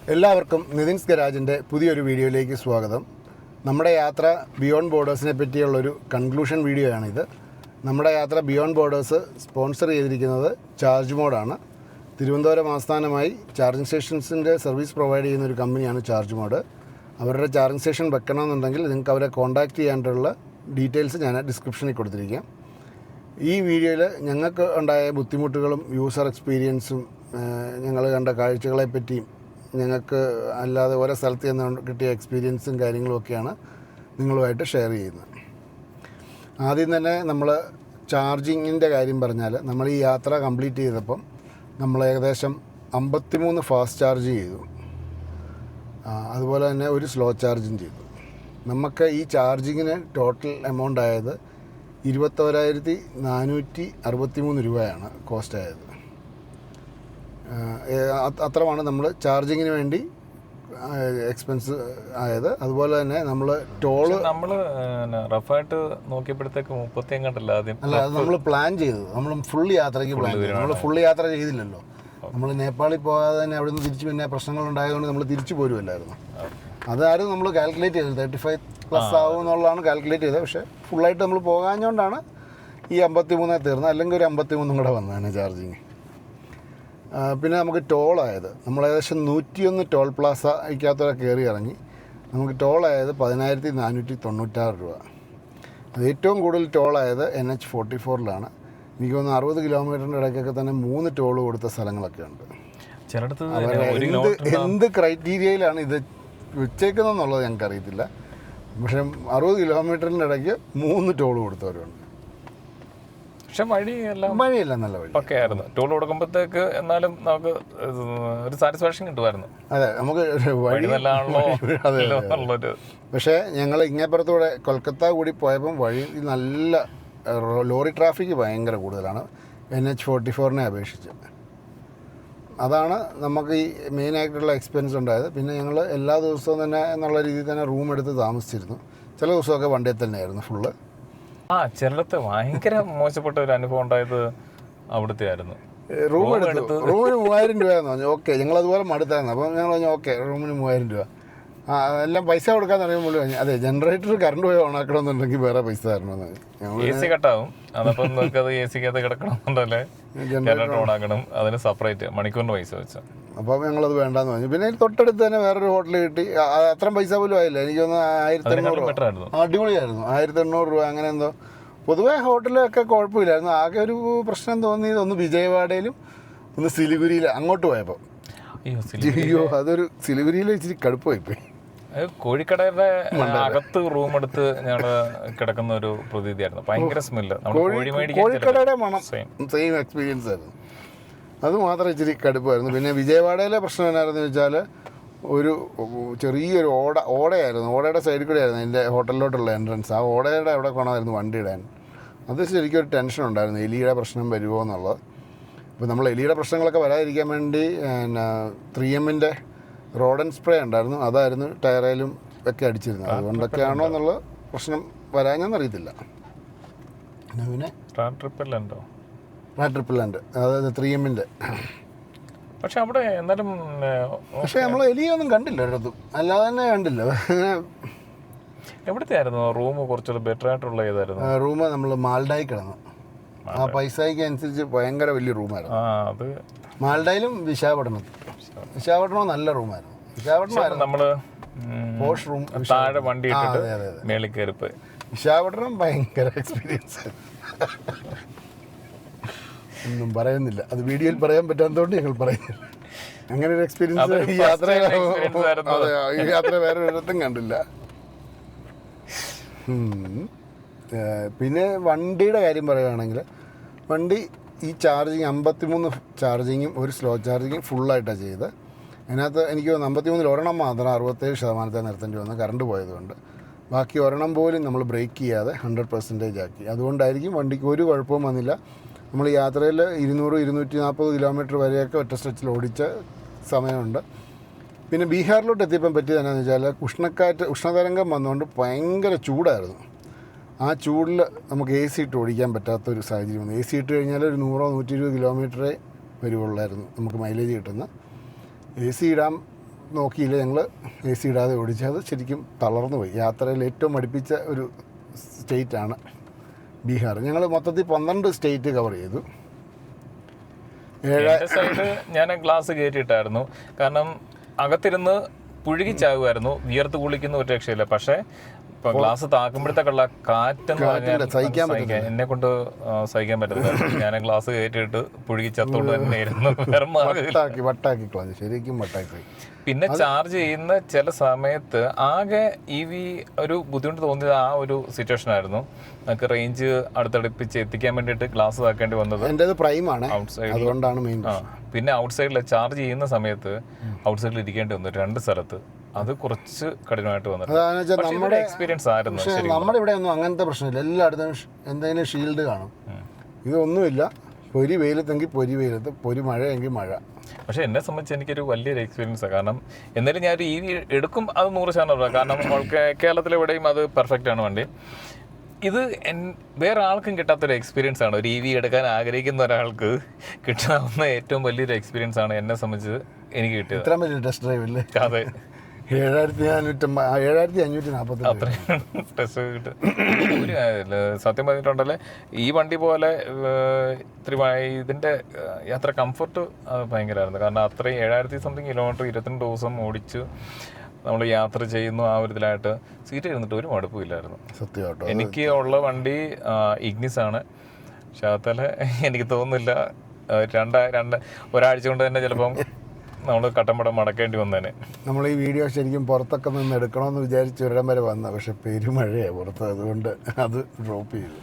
എല്ലാവർക്കും നിതിൻസ് ഗരാജിൻ്റെ പുതിയൊരു വീഡിയോയിലേക്ക് സ്വാഗതം. നമ്മുടെ യാത്ര ബിയോണ്ട് ബോർഡേഴ്സിനെ പറ്റിയുള്ളൊരു കൺക്ലൂഷൻ വീഡിയോ ആണിത്. നമ്മുടെ യാത്ര ബിയോണ്ട് ബോർഡേഴ്സ് സ്പോൺസർ ചെയ്തിരിക്കുന്നത് ചാർജ് മോഡാണ്. തിരുവനന്തപുരം ആസ്ഥാനമായി ചാർജിങ് സ്റ്റേഷൻസിൻ്റെ സർവീസ് പ്രൊവൈഡ് ചെയ്യുന്ന ഒരു കമ്പനിയാണ് ചാർജ് മോഡ്. അവരുടെ ചാർജിങ് സ്റ്റേഷൻ വെക്കണമെന്നുണ്ടെങ്കിൽ നിങ്ങൾക്ക് അവരെ കോൺടാക്റ്റ് ചെയ്യാനുള്ള ഡീറ്റെയിൽസ് ഞാൻ ഡിസ്ക്രിപ്ഷനിൽ കൊടുത്തിരിക്കാം. ഈ വീഡിയോയിൽ ഞങ്ങൾക്ക് ഉണ്ടായ ബുദ്ധിമുട്ടുകളും യൂസർ എക്സ്പീരിയൻസും ഞങ്ങൾ കണ്ട കാഴ്ചകളെ പറ്റിയും ഞങ്ങൾക്ക് അല്ലാതെ ഓരോ സ്ഥലത്ത് നിന്ന് കിട്ടിയ എക്സ്പീരിയൻസും കാര്യങ്ങളുമൊക്കെയാണ് നിങ്ങളുമായിട്ട് ഷെയർ ചെയ്യുന്നത്. ആദ്യം തന്നെ നമ്മൾ ചാർജിങ്ങിൻ്റെ കാര്യം പറഞ്ഞാൽ, നമ്മൾ ഈ യാത്ര കംപ്ലീറ്റ് ചെയ്തപ്പം നമ്മൾ ഏകദേശം 53 ഫാസ്റ്റ് ചാർജ് ചെയ്തു. അതുപോലെ തന്നെ ഒരു സ്ലോ ചാർജും ചെയ്തു. നമുക്ക് ഈ ചാർജിങ്ങിന് ടോട്ടൽ എമൗണ്ട് ആയത് 21,463 രൂപയാണ് കോസ്റ്റ് ആയത്. അത്രമാണ് നമ്മൾ ചാർജിങ്ങിന് വേണ്ടി എക്സ്പെൻസ് ആയത്. അതുപോലെ തന്നെ നമ്മൾ റഫായിട്ട് നോക്കിയപ്പോഴത്തേക്ക് 30 എങ്ങാണ്ടല്ല ആദ്യം. അല്ല, അത് നമ്മൾ പ്ലാൻ ചെയ്തത്. നമ്മൾ ഫുൾ യാത്രയ്ക്ക് പ്ലാൻ ചെയ്തു. നമ്മൾ ഫുൾ യാത്ര ചെയ്തില്ലല്ലോ. നമ്മൾ നേപ്പാളിൽ പോകാതെ തന്നെ അവിടെ നിന്ന് തിരിച്ച് പിന്നെ പ്രശ്നങ്ങളുണ്ടായതുകൊണ്ട് നമ്മൾ തിരിച്ചു പോരുമല്ലായിരുന്നു. അതായിരുന്നു നമ്മൾ കാൽക്കുലേറ്റ് ചെയ്തത്. 35+ ആവും എന്നുള്ളതാണ് കാൽക്കുലേറ്റ് ചെയ്തത്. പക്ഷേ ഫുള്ളായിട്ട് നമ്മൾ പോകാഞ്ഞുകൊണ്ടാണ് ഈ 53 തീർന്നത്. അല്ലെങ്കിൽ ഒരു 53 കൂടെ വന്നതാണ് ചാർജിങ്. പിന്നെ നമുക്ക് ടോളായത്, നമ്മൾ ഏകദേശം 101 ടോൾ പ്ലാസയ്ക്കകത്തോടെ കയറി ഇറങ്ങി. നമുക്ക് ടോളായത് 10,496 രൂപ. അത് ഏറ്റവും കൂടുതൽ ടോളായത് NH44 എനിക്ക് തോന്നുന്നു 60 കിലോമീറ്ററിൻ്റെ ഇടയ്ക്കൊക്കെ തന്നെ 3 ടോൾ കൊടുത്ത സ്ഥലങ്ങളൊക്കെ ഉണ്ട്. എന്ത് ക്രൈറ്റീരിയയിലാണ് ഇത് വെച്ചേക്കുന്നതെന്നുള്ളത് ഞങ്ങൾക്കറിയത്തില്ല. പക്ഷേ 60 കിലോമീറ്ററിൻ്റെ ഇടയ്ക്ക് 3 ടോൾ കൊടുത്തവരുണ്ട്. പക്ഷെ വഴിയെല്ലാം നല്ല വഴി ഒക്കെ ആയിരുന്നു. ടോൾ കൊടുക്കുമ്പോഴത്തേക്ക് എന്നാലും നമുക്ക് ഒരു സാറ്റിസ്ഫാക്ഷൻ കിട്ടുമായിരുന്നു. അതെ, നമുക്ക് വഴി നല്ലതാണല്ലോ. പക്ഷേ ഞങ്ങൾ ഇങ്ങേപ്പുറത്തൂടെ കൊൽക്കത്ത കൂടി പോയപ്പം വഴി നല്ല ലോറി ട്രാഫിക് ഭയങ്കര കൂടുതലാണ് NH44 അപേക്ഷിച്ച്. അതാണ് നമുക്ക് ഈ മെയിനായിട്ടുള്ള എക്സ്പെൻസ് ഉണ്ടായത്. പിന്നെ ഞങ്ങൾ എല്ലാ ദിവസവും തന്നെ എന്നുള്ള രീതിയിൽ തന്നെ റൂം എടുത്ത് താമസിച്ചിരുന്നു. ചില ദിവസമൊക്കെ വണ്ടിയിൽ തന്നെയായിരുന്നു ഫുള്ള്. ചിലടത്ത് ഭയങ്കര മോശപ്പെട്ട ഒരു അനുഭവം ഉണ്ടായത് അവിടുത്തെ ആയിരുന്നു. റൂമിന് 3,000 രൂപയെന്ന് പറഞ്ഞു. ഓക്കെ, ഞങ്ങളതുപോലെ മടുത്തായിരുന്നു. അപ്പം ഞങ്ങൾ പറഞ്ഞു ഓക്കെ, റൂമിന് 3,000 രൂപ. എല്ലാം പൈസ കൊടുക്കാന്ന് പറയുമ്പോൾ അതെ, ജനറേറ്റർ കറണ്ട് പോയി ഓണാക്കണമെന്നുണ്ടെങ്കിൽ വേറെ പൈസ തരണമെന്ന്. AC കട്ടാവും. അതപ്പം നിങ്ങൾക്കത് AC-ക്കകത്ത് കിടക്കണമെന്നുണ്ടല്ലേ, ജനറേറ്റർ ഓണാക്കണം, അതിന് സെപ്പറേറ്റ് മണിക്കൂറിന് പൈസ വെച്ചാൽ. അപ്പം ഞങ്ങളത് വേണ്ടാന്ന് പറഞ്ഞു. പിന്നെ തൊട്ടടുത്ത് തന്നെ വേറൊരു ഹോട്ടൽ കിട്ടി. അത്രയും പൈസ പോലും ആയില്ല. എനിക്കൊന്ന് 1,800. അടിപൊളിയായിരുന്നു. 1,800 രൂപ അങ്ങനെ എന്തോ. പൊതുവേ ഹോട്ടലൊക്കെ കുഴപ്പമില്ലായിരുന്നു. ആകെ ഒരു പ്രശ്നം തോന്നിയത് ഒന്ന് വിജയവാഡയിലും ഒന്ന് സിലിഗുരിയിൽ അങ്ങോട്ട് പോയപ്പോൾ. അയ്യോ, അതൊരു സിലിഗുരിയിൽ ഇച്ചിരി കടുപ്പമായിപ്പോയി. കോഴിക്കടയുടെ അകത്ത് റൂം എടുത്ത് ഞങ്ങള് കിടക്കുന്ന ഒരു പ്രതീതിയായിരുന്നു. ഭയങ്കര സ്മെല്ല്. കോഴിക്കടയുടെ മണം സെയിം എക്സ്പീരിയൻസ് ആയിരുന്നു. അത് മാത്രം ഇച്ചിരി കടുപ്പമായിരുന്നു. പിന്നെ വിജയവാഡയിലെ പ്രശ്നം എന്നായിരുന്നു വെച്ചാൽ, ഒരു ചെറിയൊരു ഓടയായിരുന്നു. ഓടയുടെ സൈഡിൽ കൂടെ ആയിരുന്നു എൻ്റെ ഹോട്ടലിലോട്ടുള്ള എൻട്രൻസ്. ആ ഓടയുടെ അവിടെ കൊണ്ടായിരുന്നു വണ്ടി ഇടാൻ. അത് ശരിക്കും ഒരു ടെൻഷൻ ഉണ്ടായിരുന്നു, എലിയുടെ പ്രശ്നം വരുമോ എന്നുള്ളത്. ഇപ്പോൾ നമ്മൾ എലിയുടെ പ്രശ്നങ്ങളൊക്കെ വരാതിരിക്കാൻ വേണ്ടി 3M റോഡൻ സ്പ്രേ ഉണ്ടായിരുന്നു. അതായിരുന്നു ടയറയിലും ഒക്കെ അടിച്ചിരുന്നത്. അതുകൊണ്ടൊക്കെയാണോ എന്നുള്ള പ്രശ്നം വരാഞ്ഞെന്നറിയത്തില്ല. പിന്നെ ട്രിപ്പിളുണ്ട്, അതായത് 3M. പക്ഷെ അവിടെ എന്നാലും പക്ഷേ നമ്മൾ എലിയൊന്നും കണ്ടില്ല ഒരിടത്തും, അല്ലാതെ തന്നെ കണ്ടില്ല. എവിടുത്തെ ആയിരുന്നു റൂം? കുറച്ചുകൂടെ ബെറ്റർ ആയിട്ടുള്ള ഏതായിരുന്നു റൂം? നമ്മൾ മാൽഡായി കിടന്നു. ആ പൈസയ്ക്ക് അനുസരിച്ച് ഭയങ്കര വലിയ റൂമായിരുന്നു. അത് മാൽഡയിലും വിശാഖപട്ടണവും നല്ല റൂമായിരുന്നു. വിശാഖപട്ടണം നമ്മള് പോഷ് റൂം, താഴെ വണ്ടി ഇട്ടിട്ട് മേളിൽ കയറിപ്പോയി. വിശാഖപട്ടണം ഭയങ്കര എക്സ്പീരിയൻസ്. ഒന്നും പറയുന്നില്ല, അത് വീഡിയോയിൽ പറയാൻ പറ്റാത്തതുകൊണ്ട് ഞങ്ങൾ പറയുന്നില്ല. അങ്ങനെ ഒരു എക്സ്പീരിയൻസ് ഈ യാത്ര വേറെ ഒരിടത്തും കണ്ടില്ല. പിന്നെ വണ്ടിയുടെ കാര്യം പറയുകയാണെങ്കിൽ, വണ്ടി ഈ ചാർജിങ് 53 ചാർജിങ്ങും ഒരു സ്ലോ ചാർജിങ്ങും ഫുള്ളായിട്ടാണ് ചെയ്തത്. അതിനകത്ത് എനിക്ക് 53 ഒരെണ്ണം മാത്രം 67% നിർത്തേണ്ടി വന്നു കറണ്ട് പോയതുകൊണ്ട്. ബാക്കി ഒരെണ്ണം പോലും നമ്മൾ ബ്രേക്ക് ചെയ്യാതെ 100% ആക്കി. അതുകൊണ്ടായിരിക്കും വണ്ടിക്ക് ഒരു കുഴപ്പവും വന്നില്ല. നമ്മൾ യാത്രയിൽ 200-240 കിലോമീറ്റർ വരെയൊക്കെ ഒറ്റ സ്ട്രെച്ചിൽ ഓടിച്ച സമയമുണ്ട്. പിന്നെ ബീഹാറിലോട്ട് എത്തിയപ്പം പറ്റിയത് എന്താണെന്ന് വെച്ചാൽ, ഉഷ്ണതരംഗം വന്നുകൊണ്ട് ഭയങ്കര ചൂടായിരുന്നു. ആ ചൂടിൽ നമുക്ക് AC ഇട്ട് ഓടിക്കാൻ പറ്റാത്തൊരു സാഹചര്യം വന്നു. AC ഇട്ട് കഴിഞ്ഞാൽ ഒരു 100-120 കിലോമീറ്ററേ വരുവുള്ളായിരുന്നു നമുക്ക് മൈലേജ് കിട്ടുന്ന. AC ഇടാൻ നോക്കിയില്ല, ഞങ്ങൾ AC ഇടാതെ ഓടിച്ച് അത് ശരിക്കും തളർന്നു പോയി. യാത്രയിൽ ഏറ്റവും മടുപ്പിച്ച ഒരു സ്റ്റേറ്റാണ് ബീഹാർ. ഞങ്ങൾ മൊത്തത്തിൽ 12 സ്റ്റേറ്റ് കവർ ചെയ്തു. എൻ്റെ സൈഡ് ഞാൻ ഗ്ലാസ് കയറ്റിയിട്ടായിരുന്നു. കാരണം അകത്തിരുന്ന് പുഴുകിച്ചാകുമായിരുന്നു, വിയർത്ത് കുളിക്കുന്ന ഒരു രക്ഷയില്ല. പക്ഷേ ഇപ്പൊ ഗ്ലാസ് താക്കുമ്പോഴത്തേക്കുള്ള കാറ്റെന്ന് പറഞ്ഞാൽ എന്നെ കൊണ്ട് സഹിക്കാൻ പറ്റത്തില്ല. ഞാൻ ഗ്ലാസ് കയറ്റിയിട്ട് പുഴുകി ചത്തോണ്ട് തന്നെയായിരുന്നു. വട്ടാക്കി കളഞ്ഞു, ശരിക്കും വട്ടാക്കി. പിന്നെ ചാർജ് ചെയ്യുന്ന ചില സമയത്ത് ആകെ EV ഒരു ബുദ്ധിമുട്ട് തോന്നിയത് ആ ഒരു സിറ്റുവേഷൻ ആയിരുന്നു. നമുക്ക് റേഞ്ച് അടുത്തടുപ്പിച്ച് എത്തിക്കാൻ വേണ്ടിയിട്ട് ഗ്ലാസ് താക്കേണ്ടി വന്നത്. എൻ്റെ പ്രൈമാണ്, ഔട്ട് സൈഡ്. അതുകൊണ്ടാണ് മെയിൻ. പിന്നെ ഔട്ട് സൈഡിൽ ചാർജ് ചെയ്യുന്ന സമയത്ത് ഔട്ട് സൈഡിൽ ഇരിക്കേണ്ടി വന്നു 2 സ്ഥലത്ത്. അത് കുറച്ച് കഠിനമായിട്ട് വന്നിട്ടുണ്ട്. നമ്മുടെ എക്സ്പീരിയൻസ് ആയിരുന്നു. നമ്മുടെ ഇവിടെ ഒന്നും അങ്ങനത്തെ പ്രശ്നമില്ല. എല്ലായിടത്തും എന്തെങ്കിലും ഷീൽഡ് കാണും. ഇതൊന്നുമില്ല. പൊരി വെയിലത്തെങ്കിൽ പൊരി വെയിലത്ത്, പൊരി മഴയെങ്കിൽ മഴ. പക്ഷെ എന്നെ സംബന്ധിച്ച് എനിക്കൊരു വലിയൊരു എക്സ്പീരിയൻസാണ്. കാരണം എന്നാലും ഞാനൊരു EV എടുക്കും, അത് 100% കാരണം കേരളത്തിലെവിടെയും അത് പെർഫെക്റ്റ് ആണ് വണ്ടി. ഇത് വേറെ ആൾക്കും കിട്ടാത്തൊരു എക്സ്പീരിയൻസ് ആണ്. ഒരു EV എടുക്കാൻ ആഗ്രഹിക്കുന്ന ഒരാൾക്ക് കിട്ടാവുന്ന ഏറ്റവും വലിയൊരു എക്സ്പീരിയൻസ് ആണ് എന്നെ സംബന്ധിച്ച് എനിക്ക് കിട്ടിയത്. ഇത്ര വലിയ ടെസ്റ്റ് ഡ്രൈവ് അല്ലേ? അതെ, 7540 അത്രയും ടെസ്റ്റ് കിട്ടും. ഒരു കാര്യമില്ല, സത്യം പറഞ്ഞിട്ടുണ്ടല്ലേ. ഈ വണ്ടി പോലെ ഇതിൻ്റെ യാത്ര കംഫർട്ട് ഭയങ്കരമായിരുന്നു. കാരണം അത്രയും 7000 സംതിങ് കിലോമീറ്റർ 22 ദിവസം ഓടിച്ച് നമ്മൾ യാത്ര ചെയ്യുന്നു. ആ ഒരു ഇതിലായിട്ട് സീറ്റ് ഇരുന്നിട്ട് ഒരു മടുപ്പില്ലായിരുന്നു. സത്യമായിട്ടോ. എനിക്ക് ഉള്ള വണ്ടി ഇഗ്നിസ് ആണ്. പക്ഷെ അതല്ല, എനിക്ക് തോന്നുന്നില്ല ഒരാഴ്ച കൊണ്ട് തന്നെ ചിലപ്പം നമ്മൾ കട്ടമ്പടം മടക്കേണ്ടി വന്നേനെ. നമ്മൾ ഈ വീഡിയോ ശരിക്കും പുറത്തൊക്കെ നിന്ന് എടുക്കണമെന്ന് വിചാരിച്ച് ഒരിടം വരെ വന്ന, പക്ഷെ പെരുമഴയാണ് പുറത്ത്, അതുകൊണ്ട് അത് ഡ്രോപ്പ് ചെയ്തു.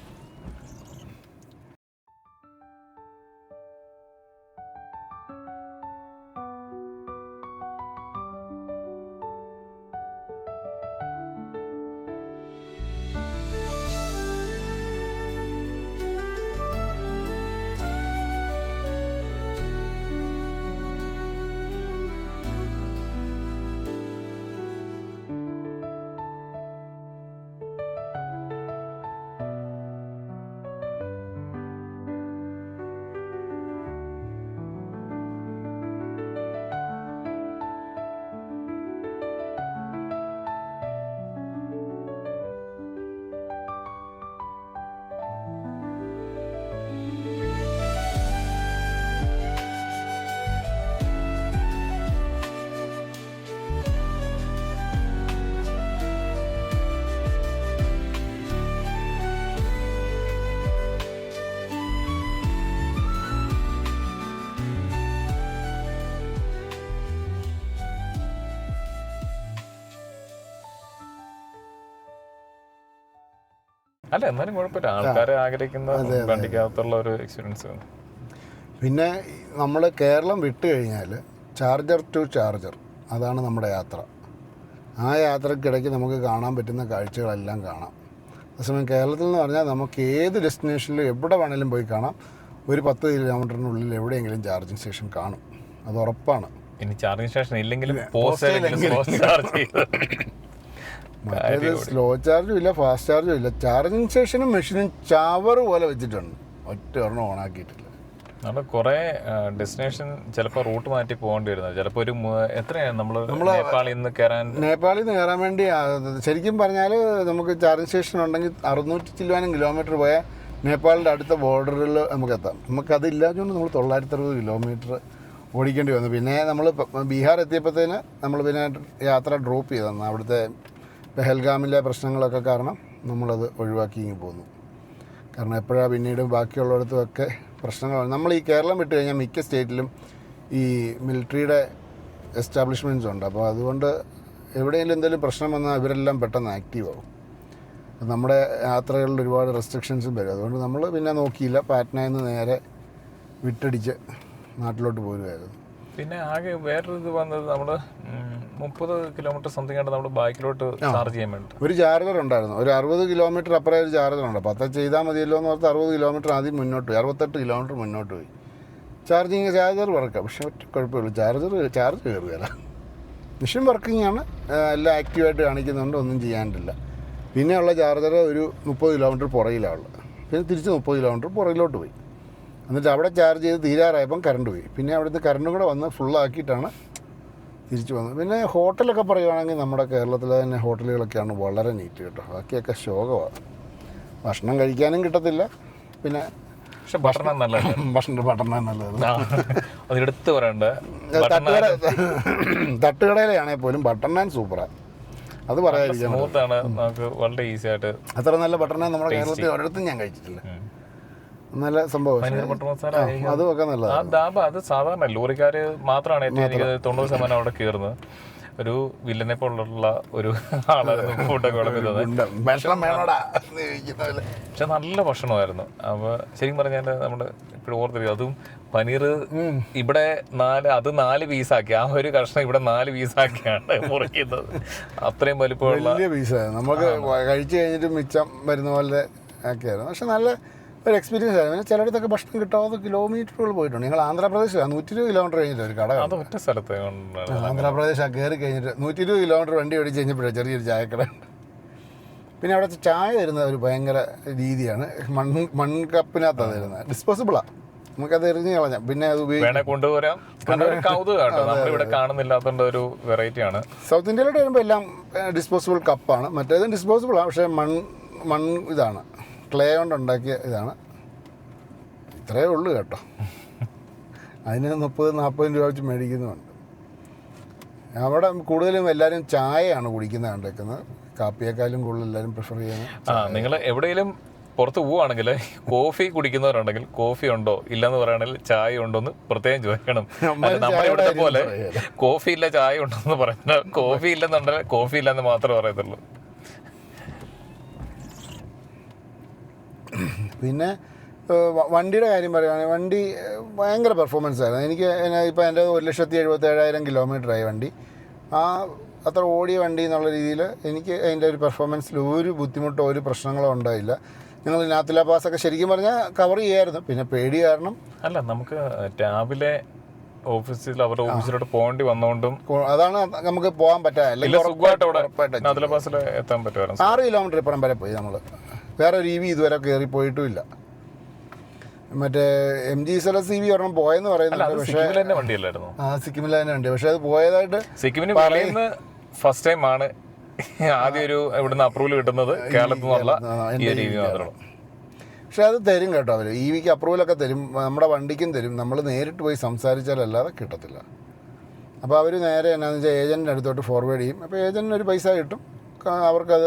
അല്ല, എന്നാലും കുഴപ്പമില്ല. ആൾക്കാരെ ആഗ്രഹിക്കുന്ന വണ്ടിക്കകത്തുള്ള ഒരു എക്സ്പീരിയൻസ്. പിന്നെ നമ്മൾ കേരളം വിട്ട് കഴിഞ്ഞാൽ ചാർജർ ടു ചാർജർ, അതാണ് നമ്മുടെ യാത്ര. ആ യാത്രക്കിടയ്ക്ക് നമുക്ക് കാണാൻ പറ്റുന്ന കാഴ്ചകളെല്ലാം കാണാം. അതേസമയം കേരളത്തിൽ എന്ന് പറഞ്ഞാൽ നമുക്ക് ഏത് ഡെസ്റ്റിനേഷനിലും എവിടെ വേണമെങ്കിലും പോയി കാണാം. ഒരു 10 കിലോമീറ്ററിനുള്ളിൽ എവിടെയെങ്കിലും ചാർജിങ് സ്റ്റേഷൻ കാണും, അത് ഉറപ്പാണ്. ഇനി ചാർജിങ് സ്റ്റേഷൻ ഇല്ലെങ്കിലും മറ്റേത് സ്ലോ ചാർജും ഇല്ല, ഫാസ്റ്റ് ചാർജും ഇല്ല. ചാർജിങ് സ്റ്റേഷനും മെഷീനും ചവറ് പോലെ വെച്ചിട്ടുണ്ട്, ഒറ്റ ഒരെണ്ണം ഓണാക്കിയിട്ടില്ല. നമ്മൾ കുറേ ഡെസ്റ്റിനേഷൻ ചിലപ്പോൾ റൂട്ട് മാറ്റി പോകേണ്ടി വരുന്നത്. ചിലപ്പോൾ ഒരു എത്രയാണ് നമ്മൾ നേപ്പാളിൽ നിന്ന് കയറാൻ വേണ്ടി ശരിക്കും പറഞ്ഞാൽ നമുക്ക് ചാർജിങ് സ്റ്റേഷൻ ഉണ്ടെങ്കിൽ 600 ചില്ലുവാനും കിലോമീറ്റർ പോയാൽ നേപ്പാളിൻ്റെ അടുത്ത ബോർഡറിൽ നമുക്ക് എത്താം. നമുക്കതില്ലാത്തതുകൊണ്ട് നമ്മൾ 960 കിലോമീറ്റർ ഓടിക്കേണ്ടി വന്നു. പിന്നെ നമ്മൾ ബീഹാർ എത്തിയപ്പോഴത്തേന് നമ്മൾ പിന്നെ യാത്ര ഡ്രോപ്പ് ചെയ്തു. അവിടുത്തെ പെഹൽഗാമിലെ പ്രശ്നങ്ങളൊക്കെ കാരണം നമ്മളത് ഒഴിവാക്കി ഇങ്ങ് പോന്നു. കാരണം എപ്പോഴാണ് പിന്നീട് ബാക്കിയുള്ളിടത്തുമൊക്കെ പ്രശ്നങ്ങൾ. നമ്മൾ ഈ കേരളം വിട്ട് കഴിഞ്ഞാൽ മിക്ക സ്റ്റേറ്റിലും ഈ മിലിറ്ററിയുടെ എസ്റ്റാബ്ലിഷ്മെൻറ്റ്സ് ഉണ്ട്. അപ്പോൾ അതുകൊണ്ട് എവിടെയെങ്കിലും എന്തെങ്കിലും പ്രശ്നം വന്നാൽ ഇവരെല്ലാം പെട്ടെന്ന് ആക്റ്റീവ് ആവും. നമ്മുടെ യാത്രകളിൽ ഒരുപാട് റെസ്ട്രിക്ഷൻസും വരും. അതുകൊണ്ട് നമ്മൾ പിന്നെ നോക്കിയില്ല, പാറ്റ്നയിൽ നിന്ന് നേരെ വിട്ടടിച്ച് നാട്ടിലോട്ട് പോരുമായിരുന്നു. പിന്നെ ആകെ വേറൊരു ഇത് വന്നത് നമ്മൾ 30 കിലോമീറ്റർ സംതിങ് ആണ് നമ്മൾ ബൈക്കിലോട്ട് ചാർജ് ചെയ്യാൻ വേണ്ടി ഒരു ചാർജർ ഉണ്ടായിരുന്നു. ഒരു 60 കിലോമീറ്റർ അപ്പുറം ഒരു ചാർജർ ഉണ്ട്. 10 ചെയ്താൽ മതിയല്ലോ എന്ന് ഓർത്ത് 60 കിലോമീറ്റർ ആദ്യം മുന്നോട്ട് പോയി, 68 കിലോമീറ്റർ മുന്നോട്ട് പോയി. ചാർജർ വർക്കാം, പക്ഷേ ഒറ്റ കുഴപ്പമില്ല, ചാർജ് കയറുകയില്ല. മെഷീൻ വർക്കിംഗ് ആണ്, എല്ലാം ആക്റ്റീവായിട്ട് കാണിക്കുന്നുണ്ട്, ഒന്നും ചെയ്യാനില്ല. പിന്നെയുള്ള ചാർജർ ഒരു 30 കിലോമീറ്റർ പുറകിലാണ് ഉള്ളത്. പിന്നെ തിരിച്ച് 30 കിലോമീറ്റർ പുറകിലോട്ട് പോയി. എന്നിട്ട് അവിടെ ചാർജ് ചെയ്ത് തീരാറായപ്പം കറണ്ട് പോയി. പിന്നെ അവിടുത്തെ കറണ്ടും കൂടെ വന്ന് ഫുള്ളാക്കിയിട്ടാണ് തിരിച്ചു വന്നു. പിന്നെ ഹോട്ടലൊക്കെ പറയുവാണെങ്കിൽ നമ്മുടെ കേരളത്തിലെ തന്നെ ഹോട്ടലുകളൊക്കെയാണ് വളരെ നീറ്റ് കേട്ടോ. ബാക്കിയൊക്കെ ശോകമാണ്. ഭക്ഷണം കഴിക്കാനും കിട്ടത്തില്ല. പിന്നെ പക്ഷെ ബട്ടർ നാൻ നല്ലതല്ലേ? ബട്ടർ നാൻ നല്ലത്. അതെടുത്ത് പറയണ്ട. തട്ടുകടയിലാണെങ്കിൽ പോലും ബട്ടർ നാൻ സൂപ്പറാണ്. അത് പറയാതിരിക്കാൻ സ്മൂത്താണ്, നമുക്ക് വളരെ ഈസി ആയിട്ട്. അത്ര നല്ല ബട്ടർ നാൻ നമ്മുടെ കേരളത്തിൽ ഒരിടത്തും ഞാൻ കഴിച്ചിട്ടില്ല. നല്ല സംഭവം. ബട്ടർ മസാല അതുമൊക്കെ നല്ലതാണ്. ആ ദാബ അത് സാധാരണ ലോറിക്കാര് മാത്രമാണ് ഏറ്റവും എനിക്ക് 90% അവിടെ കയറുന്നത്. ഒരു വില്ലനെ പോലുള്ള ഒരു ആളായിരുന്നു ഫുഡൊക്കെ വിളമ്പുന്നത്. പക്ഷെ നല്ല ഭക്ഷണമായിരുന്നു. അപ്പോൾ ശരിക്കും പറഞ്ഞാൽ നമ്മൾ ഇപ്പോഴും ഓർത്തിരിക്കും. അതും പനീർ ഇവിടെ 4 പീസാക്കി, ആ ഒരു കഷ്ണം ഇവിടെ 4 പീസാക്കിയാണ് മുറിക്കുന്നത്. അത്രയും വലിപ്പമുള്ള വലിയ പീസാണ്. നമുക്ക് കഴിച്ചു കഴിഞ്ഞിട്ട് മിച്ചം വരുന്ന പോലെ ഒക്കെയായിരുന്നു. പക്ഷെ നല്ല ഒരു എക്സ്പീരിയൻസ് ആയിരുന്നു. പിന്നെ ചിലയിടത്തൊക്കെ ഭക്ഷണം കിട്ടാതെ കിലോമീറ്ററുകൾ പോയിട്ടുണ്ട്. ഞങ്ങൾ ആന്ധ്രാപ്രദേശിലാണ് 120 കിലോമീറ്റർ കഴിഞ്ഞിട്ട് ഒരു കട. അത് ഒറ്റ സ്ഥലത്ത് ആന്ധ്രാപ്രദേശ് കയറി കഴിഞ്ഞിട്ട് 120 കിലോമീറ്റർ വണ്ടി ഓടിച്ച് കഴിഞ്ഞപ്പോഴേ ചെറിയൊരു ചായക്കട. പിന്നെ അവിടുത്തെ ചായ തരുന്ന ഒരു ഭയങ്കര രീതിയാണ്. മൺകപ്പിനകത്താണ് തരുന്നത്. ഡിസ്പോസിബിളാണ്. നമുക്കത് എറിഞ്ഞ് കളഞ്ഞാൽ പിന്നെ അത് ഉപയോഗിക്കാം, കൊണ്ടുവരാം. കൗതുകമാണ്, നമ്മളിവിടെ കാണുന്നില്ലാത്തതുകൊണ്ട് ഒരു വെറൈറ്റിയാണ്. സൗത്ത് ഇന്ത്യയിലോട്ട് വരുമ്പോൾ എല്ലാം ഡിസ്പോസിബിൾ കപ്പാണ്. മറ്റേതും ഡിസ്പോസിബിളാണ്. പക്ഷേ മൺ ഇതാണ്, ക്ലേ കൊണ്ടുണ്ടാക്കിയ ഇതാണ്. ഇത്രയേ ഉള്ളൂ കേട്ടോ. അതിന് 30-40 രൂപ വെച്ച് മേടിക്കുന്നുമുണ്ട്. അവിടെ കൂടുതലും എല്ലാവരും ചായയാണ് കുടിക്കുന്നത് കണ്ടേക്കുന്നത്. കാപ്പിയേക്കാളും കൂടുതൽ എല്ലാവരും പ്രിഫർ ചെയ്യുന്നത്. നിങ്ങൾ എവിടെയെങ്കിലും പുറത്ത് പോവുകയാണെങ്കിൽ കോഫി കുടിക്കുന്നവരുണ്ടെങ്കിൽ കോഫി ഉണ്ടോ ഇല്ലെന്ന് പറയുകയാണെങ്കിൽ ചായ ഉണ്ടോ എന്ന് പ്രത്യേകം ചോദിക്കണം. നമ്മുടെ ഇവിടുത്തെ പോലെ കോഫി ഇല്ല ചായ ഉണ്ടോ എന്ന് പറയുന്നത്, കോഫി ഇല്ലെന്നുണ്ടെങ്കിൽ കോഫി ഇല്ലെന്ന് മാത്രമേ പറയത്തുള്ളൂ. പിന്നെ വണ്ടിയുടെ കാര്യം പറയുകയാണെങ്കിൽ വണ്ടി ഭയങ്കര പെർഫോമൻസ് ആയിരുന്നു. എനിക്ക് ഇപ്പോൾ എൻ്റെ 1,77,000 കിലോമീറ്ററായി വണ്ടി. അത്ര ഓടിയ വണ്ടി എന്നുള്ള രീതിയിൽ എനിക്ക് അതിൻ്റെ ഒരു പെർഫോമൻസിൽ ഒരു ബുദ്ധിമുട്ടോ ഒരു പ്രശ്നങ്ങളോ ഉണ്ടായില്ല. ഞങ്ങൾ നാത്തുല പാസ്സൊക്കെ ശരിക്കും പറഞ്ഞാൽ കവർ ചെയ്യായിരുന്നു. പിന്നെ പേടി കാരണം അല്ല, നമുക്ക് രാവിലെ ഓഫീസിൽ അവരുടെ ഓഫീസിലോട്ട് പോകേണ്ടി വന്നുകൊണ്ടും അതാണ് നമുക്ക് പോകാൻ പറ്റാ. അല്ലെങ്കിൽ 6 കിലോമീറ്റർ ഇപ്പുറം വരെ പോയി നമ്മൾ. വേറെ ഒരു EV ഇതുവരെ കയറി പോയിട്ടുമില്ല. മറ്റേ MG SLS EV ഒരെണ്ണം പോയെന്ന് പറയുന്നുണ്ട്. പക്ഷേ സിക്കിമിലെ തന്നെ വണ്ടി. പക്ഷെ അത് പോയതായിട്ട് സിക്കിമിന് ഫസ്റ്റ് ടൈം ആണ് ആദ്യം ഒരു ഇവിടുന്ന് അപ്രൂവൽ കിട്ടുന്നത് കേരളത്തിൽ നിന്നുള്ള ഈ ഒരു EV മാത്രമാണ്. പക്ഷെ അത് തരും കേട്ടോ. അവർ EVക്ക് അപ്രൂവലൊക്കെ തരും, നമ്മുടെ വണ്ടിക്കും തരും. നമ്മൾ നേരിട്ട് പോയി സംസാരിച്ചാലല്ലാതെ കിട്ടത്തില്ല. അപ്പോൾ അവർ നേരെ എന്നാന്ന് വെച്ചാൽ ഏജൻറ്റിൻ്റെ അടുത്തോട്ട് ഫോർവേഡ് ചെയ്യും. അപ്പോൾ ഏജൻറ്റിന് ഒരു പൈസ കിട്ടും. അവർക്കത്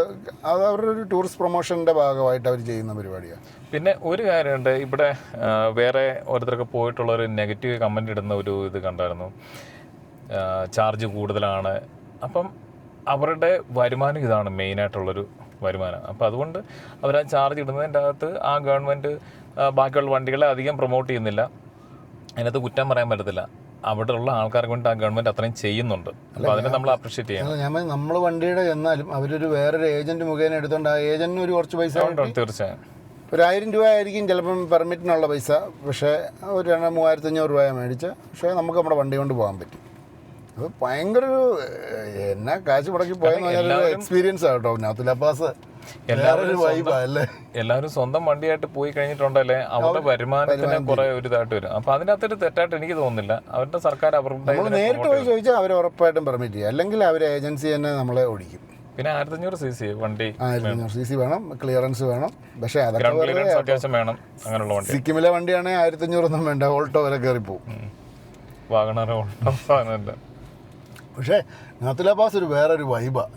അവരുടെ ഒരു ടൂറിസ്റ്റ് പ്രൊമോഷൻ്റെ ഭാഗമായിട്ട് അവർ ചെയ്യുന്ന പരിപാടിയാണ്. പിന്നെ ഒരു കാര്യമുണ്ട്, ഇവിടെ വേറെ ഓരോരുത്തരൊക്കെ പോയിട്ടുള്ള ഒരു നെഗറ്റീവ് കമൻ്റ് ഇടുന്ന ഒരു ഇത് കണ്ടായിരുന്നു. ചാർജ് കൂടുതലാണ്. അപ്പം അവരുടെ വരുമാനം ഇതാണ് മെയിനായിട്ടുള്ളൊരു വരുമാനം. അപ്പോൾ അതുകൊണ്ട് അവർ ആ ചാർജ് ഇടുന്നതിൻ്റെ അകത്ത് ആ ഗവൺമെൻറ് ബാക്കിയുള്ള വണ്ടികളെ അധികം പ്രൊമോട്ട് ചെയ്യുന്നില്ല. അതിനകത്ത് കുറ്റം പറയാൻ പറ്റത്തില്ല. അവിടെ ഉള്ള ആൾക്കാർക്ക് വേണ്ടി ആ ഗവൺമെൻറ് അത്രയും ചെയ്യുന്നുണ്ട്. അപ്പോൾ അതിനെ നമ്മൾ അപ്രീഷിയേറ്റ് ചെയ്യണം. ഞാൻ നമ്മൾ വണ്ടിയുടെ എന്നാലും അവരൊരു വേറൊരു ഏജൻറ്റ് മുഖേന എടുത്തോണ്ട് ആ ഏജൻറ്റിന് ഒരു കുറച്ച് പൈസ തീർച്ചയായും ഒരു 1000 രൂപ ആയിരിക്കും ചിലപ്പം പെർമിറ്റിനുള്ള പൈസ. പക്ഷേ ഒരു 3,500 രൂപ മേടിച്ച് പക്ഷേ നമുക്ക് നമ്മുടെ വണ്ടി കൊണ്ട് പോകാൻ പറ്റും. അത് ഭയങ്കര ഒരു എന്നാ കാശ് മുടക്കി പോയെന്ന് പറഞ്ഞാൽ എക്സ്പീരിയൻസ് ആട്ടോ. നാത്തുല പാസ് എല്ലാവരും സ്വന്തം വണ്ടിയായിട്ട് പോയി കഴിഞ്ഞിട്ടുണ്ടല്ലേ അവരുടെ വരുമാനത്തിന് കുറെ ഒരു ഇതായിട്ട് വരും. അപ്പൊ അതിനകത്തൊരു തെറ്റായിട്ട് എനിക്ക് തോന്നുന്നില്ല. അവരുടെ സർക്കാർ അവരുടെ നേരിട്ട് പോയി ചോദിച്ചാൽ അവർ ഉറപ്പായിട്ടും പെർമിറ്റ് ചെയ്യും. അല്ലെങ്കിൽ അവർ ഏജൻസി തന്നെ നമ്മളെ ഓടിക്കും. പിന്നെ 1500cc വണ്ടി 1500cc വേണം, ക്ലിയറൻസ് വേണം. പക്ഷേ അത്യാവശ്യം വേണം അങ്ങനെയുള്ള വണ്ടി. സിക്കിമിലെ വണ്ടിയാണെങ്കിൽ 1500 ഒന്നും വേണ്ട, ഓൾട്ടോ വരെ കയറിപ്പോവും. വാഗണർ ഓൾട്ടോ സാധനമല്ല. പക്ഷേ നാത്തുല പാസ് ഒരു വേറൊരു വൈബാണ്.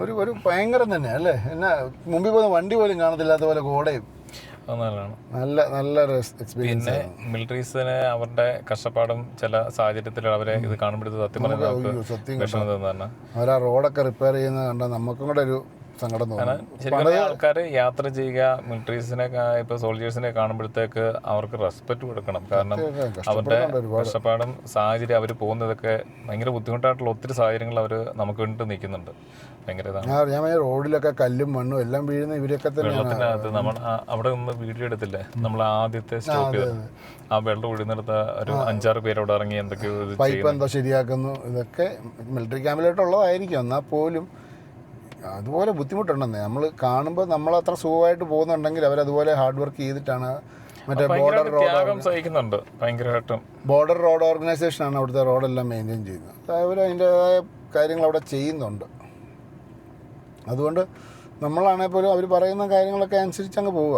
ഒരു ഭയങ്കരം തന്നെ അല്ലേ. എന്നാ മുമ്പിൽ പോകുന്ന വണ്ടി പോലും കാണത്തില്ലാത്ത പോലെ കോടയും. അത് നല്ലതാണ്. നല്ല എക്സ്പീരിയൻസ്. പിന്നെ മിലിറ്ററീസിന് അവരുടെ കഷ്ടപ്പാടും ചില സാഹചര്യത്തിൽ അവരെ ഇത് കാണുമ്പോഴത്തെ സത്യം പറഞ്ഞാൽ അവരാ റോഡൊക്കെ റിപ്പയർ ചെയ്യുന്നത് കണ്ടാൽ നമുക്കും കൂടെ ഒരു സങ്കടം തോന്നും. ശരിക്കും ആൾക്കാർ യാത്ര ചെയ്യുക മിലിറ്ററീസിനെ ഇപ്പോൾ സോൾജേഴ്സിനെ കാണുമ്പോഴത്തേക്ക് അവർക്ക് റെസ്പെക്ട് കൊടുക്കണം. കാരണം അവരുടെ കഷ്ടപ്പാടും സാഹചര്യം അവർ പോകുന്നതൊക്കെ ഭയങ്കര ബുദ്ധിമുട്ടായിട്ടുള്ള ഒത്തിരി സാഹചര്യങ്ങൾ അവർ നമുക്ക് വേണ്ടിയിട്ട് നിൽക്കുന്നുണ്ട്. ഭയങ്കര ഞാൻ റോഡിലൊക്കെ കല്ലും മണ്ണും എല്ലാം വീഴുന്ന ഇവരൊക്കെ തന്നെ. വെള്ളത്തിനകത്ത് നമ്മൾ അവിടെ നിന്ന് വീഡിയോ എടുത്തില്ലേ, നമ്മൾ ആദ്യത്തെ സ്റ്റോപ്പ് ചെയ്ത് ആ വെള്ളം ഒഴിഞ്ഞെടുത്ത ഒരു 5-6 പേര് അവിടെ ഇറങ്ങി എന്തൊക്കെയോ പൈപ്പ് എന്തോ ശരിയാക്കുന്നു. ഇതൊക്കെ മിലിറ്ററി ക്യാമ്പിലോട്ടുള്ളതായിരിക്കും. എന്നാൽ പോലും അതുപോലെ ബുദ്ധിമുട്ടുണ്ടെന്നേ. നമ്മൾ കാണുമ്പോൾ നമ്മളത്ര സുഖമായിട്ട് പോകുന്നുണ്ടെങ്കിൽ അവരതുപോലെ ഹാർഡ് വർക്ക് ചെയ്തിട്ടാണ്. മറ്റേ ബോർഡർ റോഡ് ഓർഗനൈസേഷനാണ് അവിടുത്തെ റോഡെല്ലാം മെയിൻറ്റെയിൻ ചെയ്യുന്നത്. അവർ അതിൻ്റെതായ കാര്യങ്ങൾ അവിടെ ചെയ്യുന്നുണ്ട്. അതുകൊണ്ട് നമ്മളാണെങ്കിൽ പോലും അവർ പറയുന്ന കാര്യങ്ങളൊക്കെ അനുസരിച്ച് അങ്ങ് പോവുക.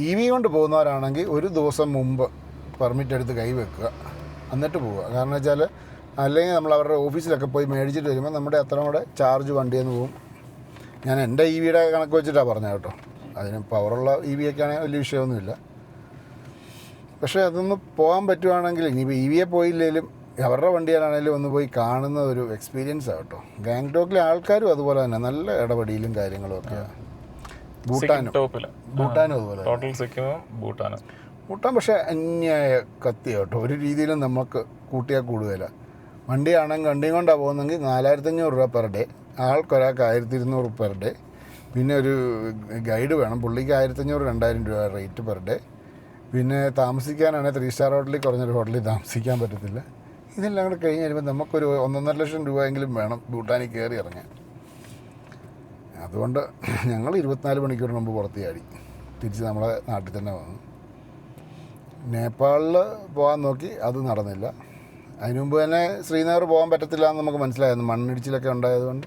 EV കൊണ്ട് പോകുന്നവരാണെങ്കിൽ ഒരു ദിവസം മുമ്പ് പെർമിറ്റ് എടുത്ത് കൈവെക്കുക, എന്നിട്ട് പോവുക. കാരണം വെച്ചാൽ അല്ലെങ്കിൽ നമ്മൾ അവരുടെ ഓഫീസിലൊക്കെ പോയി മേടിച്ചിട്ട് വരുമ്പോൾ നമ്മുടെ അത്ര കൂടെ ചാർജ് വണ്ടിയിൽ നിന്ന് പോകും. ഞാൻ എൻ്റെ EVയുടെ കണക്ക് വെച്ചിട്ടാണ് പറഞ്ഞത് കേട്ടോ. അതിന് പവറുള്ള EV ഒക്കെ ആണെങ്കിൽ വലിയ വിഷയമൊന്നുമില്ല. പക്ഷേ അതൊന്ന് പോകാൻ പറ്റുവാണെങ്കിൽ ഇനിയിപ്പോൾ EVയെ പോയില്ലെങ്കിലും അവരുടെ വണ്ടിയാണെങ്കിലും ഒന്ന് പോയി കാണുന്ന ഒരു എക്സ്പീരിയൻസാണ് കേട്ടോ. ഗാങ്ടോക്കിലെ ആൾക്കാരും അതുപോലെ തന്നെ നല്ല ഇടപെടലും കാര്യങ്ങളും ഒക്കെയാണ്. ഭൂട്ടാനും അതുപോലെ. ഭൂട്ടാൻ പക്ഷേ അന്യായ കത്തി കേട്ടോ. ഒരു രീതിയിലും നമുക്ക് കൂട്ടിയാൽ കൂടുതല. വണ്ടിയാണെങ്കിൽ വണ്ടിയും കൊണ്ടാണ് പോകുന്നെങ്കിൽ 4500 രൂപ പെർ ഡേ, ആൾക്കൊരാൾക്ക് 1200 പെർ ഡേ. പിന്നെ ഒരു ഗൈഡ് വേണം, പുള്ളിക്ക് 1500-2000 രൂപ റേറ്റ് പെർ ഡേ. പിന്നെ താമസിക്കാനാണെങ്കിൽ 3 സ്റ്റാർ ഹോട്ടലിൽ കുറഞ്ഞൊരു ഹോട്ടലിൽ താമസിക്കാൻ പറ്റത്തില്ല. ഇതെല്ലാം കൂടെ കഴിഞ്ഞ് വരുമ്പോൾ നമുക്കൊരു 1.5 ലക്ഷം രൂപയെങ്കിലും വേണം ഭൂട്ടാനിൽ കയറി ഇറങ്ങാൻ. അതുകൊണ്ട് ഞങ്ങൾ 24 മണിക്കൂർ മുമ്പ് പുറത്ത് ചാടി തിരിച്ച് നമ്മളെ നാട്ടിൽ തന്നെ വന്നു. നേപ്പാളിൽ പോകാൻ നോക്കി, അത് നടന്നില്ല. അതിനു മുമ്പ് തന്നെ ശ്രീനഗർ പോകാൻ പറ്റത്തില്ല എന്ന് നമുക്ക് മനസ്സിലായിരുന്നു, മണ്ണിടിച്ചിലൊക്കെ ഉണ്ടായതുകൊണ്ട്.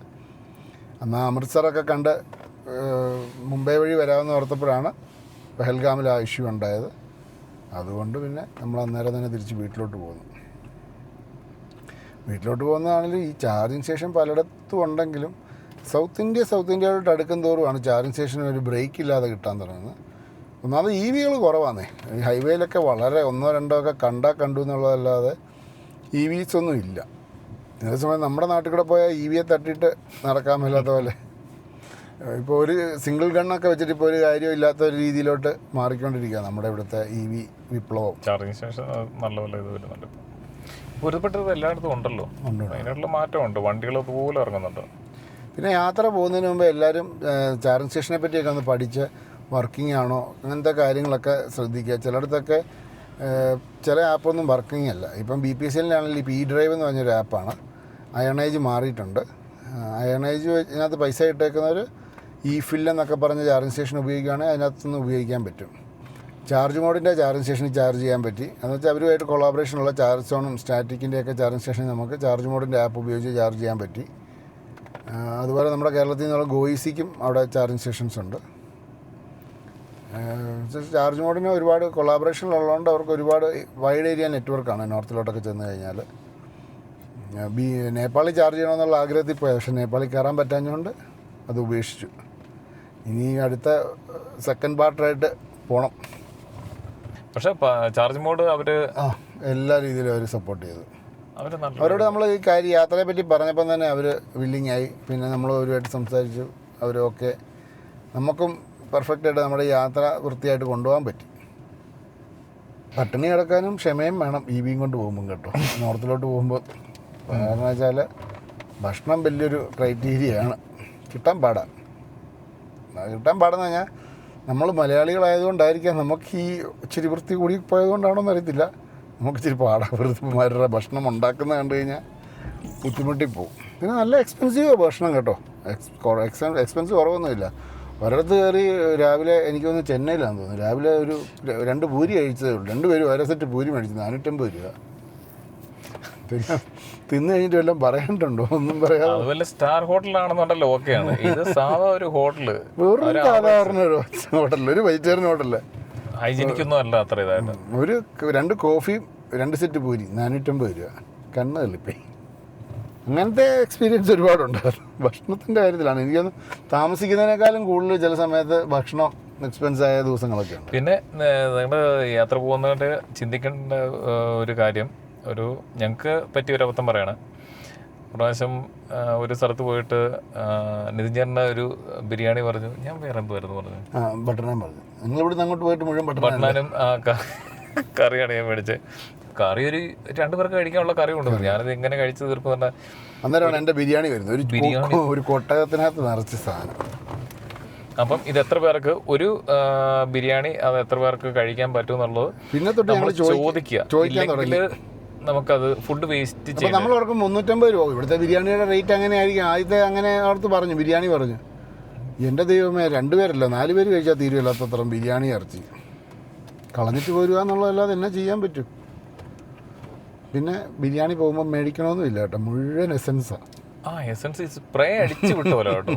എന്നാൽ അമൃത്സറൊക്കെ കണ്ട് മുംബൈ വഴി വരാമെന്ന് ഓർത്തപ്പോഴാണ് പെഹൽഗാമിൽ ആ ഇഷ്യൂ ഉണ്ടായത്. അതുകൊണ്ട് പിന്നെ നമ്മൾ അന്നേരം തന്നെ തിരിച്ച് വീട്ടിലോട്ട് പോകുന്നു. വീട്ടിലോട്ട് പോകുന്നതാണെങ്കിലും ഈ ചാർജിങ് സ്റ്റേഷൻ പലയിടത്തും ഉണ്ടെങ്കിലും സൗത്ത് ഇന്ത്യയോട്ട് അടുക്കും തോറുമാണ് ചാർജിങ് സ്റ്റേഷന് ഒരു ബ്രേക്ക് ഇല്ലാതെ കിട്ടാൻ തുടങ്ങുന്നത്. ഒന്നാമത് EVകൾ കുറവാന്നേ. ഈ ഹൈവേയിലൊക്കെ വളരെ 1-2 ഒക്കെ കണ്ടു എന്നുള്ളതല്ലാതെ EVs ഒന്നും ഇല്ല. അതേസമയം നമ്മുടെ നാട്ടിൽ കൂടെ പോയാൽ EVയെ തട്ടിയിട്ട് നടക്കാൻ മേലാത്ത പോലെ ഇപ്പോൾ ഒരു സിംഗിൾ ഗണ്ണൊക്കെ വെച്ചിട്ട് ഇപ്പോൾ ഒരു കാര്യമില്ലാത്ത ഒരു രീതിയിലോട്ട് മാറിക്കൊണ്ടിരിക്കുക നമ്മുടെ ഇവിടുത്തെ EV വിപ്ലവം. ചാർജിങ് സ്റ്റേഷൻ നല്ലപോലെ ഇത് വരുന്നുണ്ട്. പൊരുത്തപ്പെട്ടത് എല്ലായിടത്തും ഉണ്ടല്ലോ, അതിനുള്ള മാറ്റമുണ്ട്. വണ്ടികൾ അതുപോലെ ഇറങ്ങുന്നുണ്ട്. പിന്നെ യാത്ര പോകുന്നതിന് മുമ്പ് എല്ലാവരും ചാർജിങ് സ്റ്റേഷനെ പറ്റിയൊക്കെ ഒന്ന് പഠിച്ച് വർക്കിംഗ് ആണോ അങ്ങനത്തെ കാര്യങ്ങളൊക്കെ ശ്രദ്ധിക്കുക. ചിലയിടത്തൊക്കെ ചില ആപ്പൊന്നും വർക്കിംഗ് അല്ല. ഇപ്പം BPSLനാണെങ്കിൽ ഇപ്പോൾ ഡ്രൈവ് എന്ന് പറഞ്ഞൊരു ആപ്പാണ്. അയണേജ് മാറിയിട്ടുണ്ട്. അയണേജ് ഇതിനകത്ത് പൈസ ഇട്ടേക്കുന്നവർ ഫിൽ എന്നൊക്കെ പറഞ്ഞ് ചാർജിങ് സ്റ്റേഷൻ ഉപയോഗിക്കുകയാണെങ്കിൽ അതിനകത്തുനിന്ന് ഉപയോഗിക്കാൻ പറ്റും. ചാർജ് മോഡിൻ്റെ ചാർജിങ് സ്റ്റേഷനിൽ ചാർജ് ചെയ്യാൻ പറ്റി. എന്ന് വെച്ചാൽ അവരുമായിട്ട് കൊളാബറേഷനുള്ള ചാർജ് സോണും സ്റ്റാറ്റിക്കിൻ്റെയൊക്കെ ചാർജിങ് സ്റ്റേഷനിൽ നമുക്ക് ചാർജ് മോഡിൻ്റെ ആപ്പ് ഉപയോഗിച്ച് ചാർജ് ചെയ്യാൻ പറ്റി. അതുപോലെ നമ്മുടെ കേരളത്തിൽ നിന്നുള്ള ഗോയിസിക്കും അവിടെ ചാർജിങ് സ്റ്റേഷൻസ് ഉണ്ട്. ചാർജ് മോഡിന് ഒരുപാട് കൊളാബറേഷനിലുള്ളതുകൊണ്ട് അവർക്ക് ഒരുപാട് വൈഡ് ഏരിയ നെറ്റ്വർക്കാണ് നോർത്തിലോട്ടൊക്കെ ചെന്ന് കഴിഞ്ഞാൽ. നേപ്പാളിൽ ചാർജ് ചെയ്യണമെന്നുള്ള ആഗ്രഹത്തിൽ പോയി, പക്ഷേ നേപ്പാളിൽ കയറാൻ പറ്റാഞ്ഞുകൊണ്ട് അത് ഉപേക്ഷിച്ചു. ഇനി അടുത്ത സെക്കൻഡ് പാർട്ടായിട്ട് പോകണം. പക്ഷേ ചാർജ് മോഡ് അവർ എല്ലാ രീതിയിലും അവർ സപ്പോർട്ട് ചെയ്തു. അവരോട് നമ്മൾ ഈ കാര്യം യാത്രയെ പറ്റി പറഞ്ഞപ്പം തന്നെ അവർ വില്ലിങ് ആയി. പിന്നെ നമ്മൾ അവരുമായിട്ട് സംസാരിച്ചു. അവരൊക്കെ നമുക്കും പെർഫെക്റ്റായിട്ട് നമ്മുടെ യാത്ര വൃത്തിയായിട്ട് കൊണ്ടുപോകാൻ പറ്റി. പട്ടിണി കിടക്കാനും ക്ഷമയും വേണം EVയും കൊണ്ട് പോകുമ്പം കേട്ടോ, നോർത്തിലോട്ട് പോകുമ്പോൾ. കാരണം വെച്ചാൽ ഭക്ഷണം വലിയൊരു ക്രൈറ്റീരിയയാണ്. കിട്ടാൻ പാടെന്ന് പറഞ്ഞാൽ നമ്മൾ മലയാളികളായതുകൊണ്ടായിരിക്കാം നമുക്ക് ഈ ഇച്ചിരി വൃത്തി കൂടി പോയതുകൊണ്ടാണോ എന്നറിയത്തില്ല, നമുക്ക് ഇച്ചിരി വൃത്തിമാരുടെ ഭക്ഷണം ഉണ്ടാക്കുന്ന കണ്ടു കഴിഞ്ഞാൽ ബുദ്ധിമുട്ടിപ്പോവും. പിന്നെ നല്ല എക്സ്പെൻസീവ് ഭക്ഷണം കേട്ടോ. എക്സ്പെൻസ് കുറവൊന്നുമില്ല. ഒരിടത്ത് കയറി രാവിലെ എനിക്ക് തോന്നുന്നു ചെന്നൈയിലാണെന്ന് തോന്നുന്നു, രാവിലെ ഒരു 2 പൂരി കഴിച്ചതേ ഉള്ളൂ. 2 പേരും ഓരോ സെറ്റ് പൂരി മേടിച്ചു 450 രൂപ. പിന്നെ തിന്നു കഴിഞ്ഞിട്ട് വല്ലതും പറയാനുണ്ടോ? ഒന്നും പറയാതെ. അതുപോലെ സ്റ്റാർ ഹോട്ടലാണെന്നുണ്ടല്ലോ, ഓക്കെയാണ്. ഇത് സാധാ ഒരു ഹോട്ടല്, വെറും സാധാരണ ഒരു ഹോട്ടലിൽ, ഒരു വെജിറ്റേറിയൻ ഹോട്ടല്, ഹൈജീനിക്കൊന്നും അല്ല അത്ര ഇതായിട്ട്. ഒരു 2 കോഫിയും 2 സെറ്റ് പൂരി 450 രൂപ. കണ്ണ് തള്ളിപ്പോയി. അങ്ങനത്തെ എക്സ്പീരിയൻസ് ഒരുപാടുണ്ട്. ഭക്ഷണത്തിൻ്റെ കാര്യത്തിലാണ് എനിക്കൊന്ന് താമസിക്കുന്നതിനേക്കാളും കൂടുതൽ ചില സമയത്ത് ഭക്ഷണം എക്സ്പെൻസ് ആയ ദിവസങ്ങളൊക്കെ ഉണ്ട്. പിന്നെ നിങ്ങൾ യാത്ര പോകുന്നതിൻ്റെ ചിന്തിക്കേണ്ട ഒരു കാര്യം, ഞങ്ങൾക്ക് പറ്റിയ ഒരു അബദ്ധം പറയാണ്. പ്രാവശ്യം ഒരു സ്ഥലത്ത് പോയിട്ട് നിതിൻ ചേട്ടൻ്റെ ഒരു ബിരിയാണി പറഞ്ഞു, ഞാൻ വേറെ എന്തുവായിരുന്നു പറഞ്ഞു, ബട്ടർ നാൻ പറഞ്ഞു. നിങ്ങളിവിടുന്ന് അങ്ങോട്ട് പോയിട്ട് മുഴുവൻ ബട്ടർ നാനും കറിയാണ് ഞാൻ മേടിച്ചത്. കറി ഒരു 2 പേർക്ക് കഴിക്കാനുള്ള കറി കൊണ്ടുവന്നു. ഞാനത് എങ്ങനെ കഴിച്ചു തീർക്കുന്നുണ്ട്. അന്നേരമാണ് എൻ്റെ ബിരിയാണി വരുന്നത്, ഒരു കൊട്ടകത്തിനകത്ത് നിറച്ച സാധനം. അപ്പം ഇത് എത്ര പേർക്ക് ഒരു ബിരിയാണി അത് എത്ര പേർക്ക് കഴിക്കാൻ പറ്റും എന്നുള്ളത് പിന്നെ തൊട്ട് നമ്മൾ ചോദിക്കുക. നമുക്കത് ഫുഡ് വേസ്റ്റ് ചെയ്യാം. നമ്മൾ ഓർക്കും 350 രൂപ ഇവിടുത്തെ ബിരിയാണിയുടെ റേറ്റ് അങ്ങനെ ആയിരിക്കും. ആദ്യത്തെ അങ്ങനെ ഓർത്ത് പറഞ്ഞു ബിരിയാണി പറഞ്ഞു. എൻ്റെ ദൈവമേ, 2 പേരല്ല 4 പേര് കഴിച്ചാൽ തീരുമല്ലാത്തത്രയും ബിരിയാണി ഇറച്ചി കളഞ്ഞിട്ട് പോരുക എന്നുള്ളതല്ലാതെ എന്നെ ചെയ്യാൻ പറ്റും. പിന്നെ ബിരിയാണി പോകുമ്പോൾ മേടിക്കണമെന്നില്ല കേട്ടോ, മുഴുവൻ എസൻസാണ്. എസൻസ് സ്പ്രേ അടിച്ചു വിട്ട പോലെ കേട്ടോ.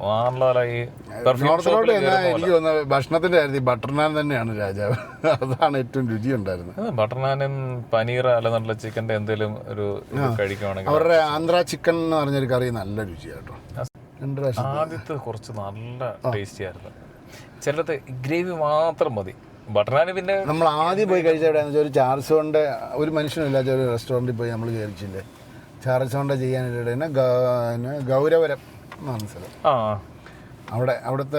നോർത്തിലോട്ട് എനിക്ക് തോന്നുന്നത് ഭക്ഷണത്തിൻ്റെ കാര്യത്തിൽ ബട്ടർ നാൻ തന്നെയാണ് രാജാവ്. അതാണ് ഏറ്റവും രുചി ഉണ്ടായിരുന്നത്. ബട്ടർ നാനും പനീർ അല്ലെന്നുള്ള ചിക്കൻ്റെ എന്തെങ്കിലും ഒരു കഴിക്കുവാണെങ്കിൽ അവരുടെ ആന്ധ്ര ചിക്കൻ എന്ന് പറഞ്ഞൊരു കറി നല്ല രുചിയാട്ടോ. ആദ്യത്തെ കുറച്ച് നല്ല ടേസ്റ്റി ആയിരുന്നു. ചിലത് ഗ്രേവി മാത്രം മതി. ബട്ടർ നാൻ പിന്നെ നമ്മൾ ആദ്യം പോയി കഴിച്ച എവിടെയാണെന്ന് വെച്ചാൽ ഒരു ചാർസോണിൻ്റെ ഒരു മനുഷ്യനില്ലാത്ത ഒരു റെസ്റ്റോറൻറ്റിൽ പോയി നമ്മൾ കയറിച്ചില്ലേ. ചാർസോണ്ട ചെയ്യാനിടയിൽ ഗൗരവരം എന്നാണ് സ്ഥലം. അവിടുത്തെ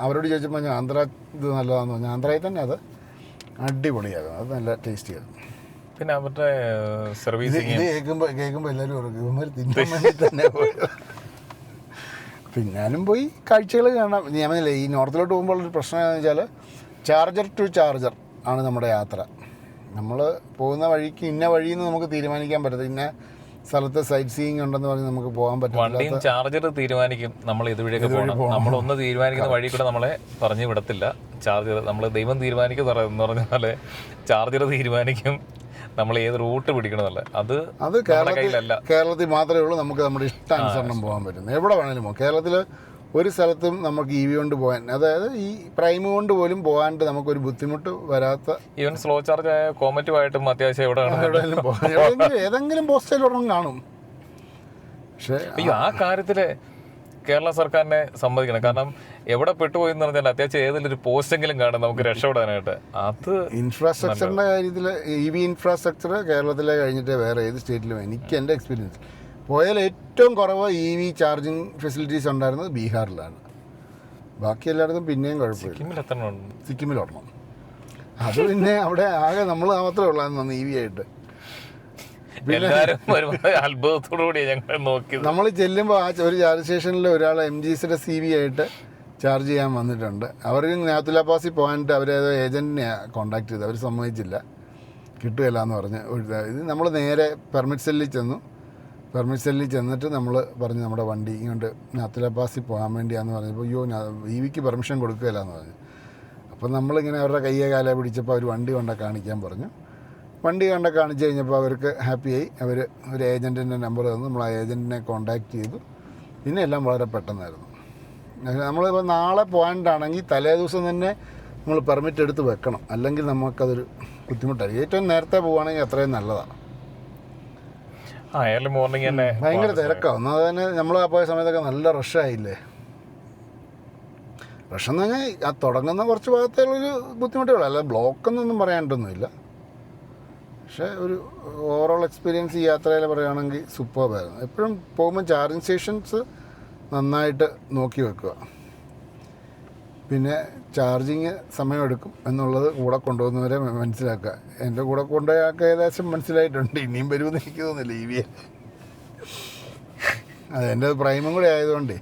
അവരോട് ചോദിച്ചപ്പോൾ ഞാൻ ആന്ധ്ര ഇത് നല്ലതാണെന്ന് പറഞ്ഞു. ആന്ധ്രയിൽ തന്നെ അത് അടിപൊളിയാകും, അത് നല്ല ടേസ്റ്റിയാകും. പിന്നെ അവരുടെ സർവീസ് ഇത് കേൾക്കുമ്പോൾ എല്ലാവരും ഓർക്കും ഇവന്മാർ തിന്നാൻ വേണ്ടി തന്നെ പോയി. പിന്നാലും പോയി കാഴ്ചകൾ കാണാം. ഞാൻ പറഞ്ഞില്ലേ, ഈ നോർത്തിലോട്ട് പോകുമ്പോൾ ഒരു പ്രശ്നം എന്ന് വെച്ചാൽ ചാർജർ ടു ചാർജർ ആണ് നമ്മുടെ യാത്ര. നമ്മൾ പോകുന്ന വഴിക്ക് ഇന്ന വഴിയെന്ന് നമുക്ക് തീരുമാനിക്കാൻ പറ്റത്തില്ല. ഇന്ന സ്ഥലത്ത് സൈറ്റ് സീയിങ് ഉണ്ടെന്ന് പറഞ്ഞ് നമുക്ക് പോകാൻ പറ്റില്ല. വണ്ടിയും ചാർജർ തീരുമാനിക്കും നമ്മൾ ഇതുവഴിയൊക്കെ പോകണം. നമ്മളൊന്ന് തീരുമാനിക്കുന്ന വഴി കൂടെ നമ്മളെ പറഞ്ഞു വിടത്തില്ല. ചാർജർ നമ്മൾ ദൈവം തീരുമാനിക്കും എന്ന് പറഞ്ഞ പോലെ ചാർജർ തീരുമാനിക്കും നമ്മൾ ഏത് റൂട്ട് പിടിക്കണമെന്നല്ല. അത് കേരളത്തിൽ മാത്രമേ ഉള്ളൂ നമുക്ക് നമ്മുടെ ഇഷ്ടാനുസരണം പോകാൻ പറ്റുന്നത്. എവിടെ വേണേലും പോകും. കേരളത്തിൽ ഒരു സ്ഥലത്തും നമുക്ക് EV കൊണ്ട് പോകാൻ, അതായത് ഈ പ്രൈം കൊണ്ട് പോലും പോകാണ്ട് നമുക്കൊരു ബുദ്ധിമുട്ട് വരാത്ത, ഈവൻ സ്ലോ ചാർജ് ആയ കോമറ്റുമായിട്ടും അത്യാവശ്യം എവിടെയെങ്കിലും പോകാൻ ഏതെങ്കിലും പോസ്റ്റൽ ഒരെണ്ണം കാണും. പക്ഷേ ആ കാര്യത്തിൽ കേരള സർക്കാരിനെ സമ്മതിക്കണം. കാരണം എവിടെ പെട്ടുപോയി എന്ന് പറഞ്ഞാൽ അത്യാവശ്യം ഏതെങ്കിലും ഒരു പോസ്റ്റെങ്കിലും കാണും നമുക്ക് രക്ഷപ്പെടാനായിട്ട്. അത് ഇൻഫ്രാസ്ട്രക്ചറിൻ്റെ കാര്യത്തിൽ EV ഇൻഫ്രാസ്ട്രക്ചർ കേരളത്തിലെ കഴിഞ്ഞിട്ട് വേറെ ഏത് സ്റ്റേറ്റിലും എനിക്ക് എൻ്റെ എക്സ്പീരിയൻസ് പോയാൽ ഏറ്റവും കുറവ് EV ചാർജിങ് ഫെസിലിറ്റീസ് ഉണ്ടായിരുന്നത് ബീഹാറിലാണ്. ബാക്കി എല്ലായിടത്തും പിന്നെയും കുഴപ്പമില്ല. സിക്കിമിൽ ഓടണം. അത് പിന്നെ അവിടെ ആകെ നമ്മൾ മാത്രമേ ഉള്ളായിരുന്നു EV ആയിട്ട്. നമ്മൾ ചെല്ലുമ്പോൾ ഒരു ചാർജ് സ്റ്റേഷനിൽ ഒരാൾ MGസിയുടെ CV ആയിട്ട് ചാർജ് ചെയ്യാൻ വന്നിട്ടുണ്ട്. അവർക്ക് നാത്തുലാപ്പാസിൽ പോകാനായിട്ട് അവരേതോ ഏജൻറ്റിനെ കോൺടാക്ട് ചെയ്ത്, അവർ സമ്മതിച്ചില്ല, കിട്ടുകയില്ല എന്ന് പറഞ്ഞ്. ഇത് നമ്മൾ നേരെ പെർമിറ്റ് സെല്ലിൽ ചെന്നു. പെർമിറ്റ് സെല്ലിൽ ചെന്നിട്ട് നമ്മൾ പറഞ്ഞു നമ്മുടെ വണ്ടി ഇങ്ങോട്ട് നാത്തുലാപ്പാസിൽ പോകാൻ വേണ്ടിയാന്ന് പറഞ്ഞപ്പോൾ അയ്യോ EVക്ക് പെർമിഷൻ കൊടുക്കുകയില്ല എന്ന് പറഞ്ഞു. അപ്പം നമ്മളിങ്ങനെ അവരുടെ കയ്യെ കാലെ പിടിച്ചപ്പോൾ അവർ വണ്ടി കൊണ്ട കാണിക്കാൻ പറഞ്ഞു. വണ്ടി കണ്ട കാണിച്ചു കഴിഞ്ഞപ്പോൾ അവർക്ക് ഹാപ്പിയായി. അവർ ഒരു ഏജൻറ്റിൻ്റെ നമ്പർ തന്നു. നമ്മൾ ആ ഏജൻറ്റിനെ കോൺടാക്ട് ചെയ്തു. പിന്നെ എല്ലാം വളരെ പെട്ടെന്നായിരുന്നു. നമ്മളിപ്പോൾ നാളെ പോകാനാണെങ്കിൽ തലേ ദിവസം തന്നെ നമ്മൾ പെർമിറ്റ് എടുത്ത് വെക്കണം, അല്ലെങ്കിൽ നമുക്കതൊരു ബുദ്ധിമുട്ടായിരിക്കും. ഏറ്റവും നേരത്തെ പോവുകയാണെങ്കിൽ അത്രയും നല്ലതാണ്. ഭയങ്കര തിരക്കാവും. അത് തന്നെ നമ്മൾ പോയ സമയത്തൊക്കെ നല്ല റഷായില്ലേ. റഷെന്ന് പറഞ്ഞാൽ ആ തുടങ്ങുന്ന കുറച്ച് ഭാഗത്തുള്ളൊരു ബുദ്ധിമുട്ടുകളല്ല, അല്ല ബ്ലോക്കെന്നൊന്നും പറയാനായിട്ടൊന്നുമില്ല. പക്ഷേ ഒരു ഓവറോൾ എക്സ്പീരിയൻസ് ഈ യാത്രയിൽ പറയുകയാണെങ്കിൽ സൂപ്പർബായിരുന്നു. എപ്പോഴും പോകുമ്പോൾ ചാർജിങ് സ്റ്റേഷൻസ് നന്നായിട്ട് നോക്കി വെക്കുക. പിന്നെ ചാർജിങ് സമയമെടുക്കും എന്നുള്ളത് കൂടെ കൊണ്ടുപോകുന്നവരെ മനസ്സിലാക്കുക. എൻ്റെ കൂടെ കൊണ്ടുപോയാൾക്ക് ഏകദേശം മനസ്സിലായിട്ടുണ്ട്. ഇനിയും വരുമെന്ന് എനിക്ക് തോന്നുന്നില്ല EV. അത് എൻ്റെ പ്രൈമും കൂടെ ആയതുകൊണ്ട്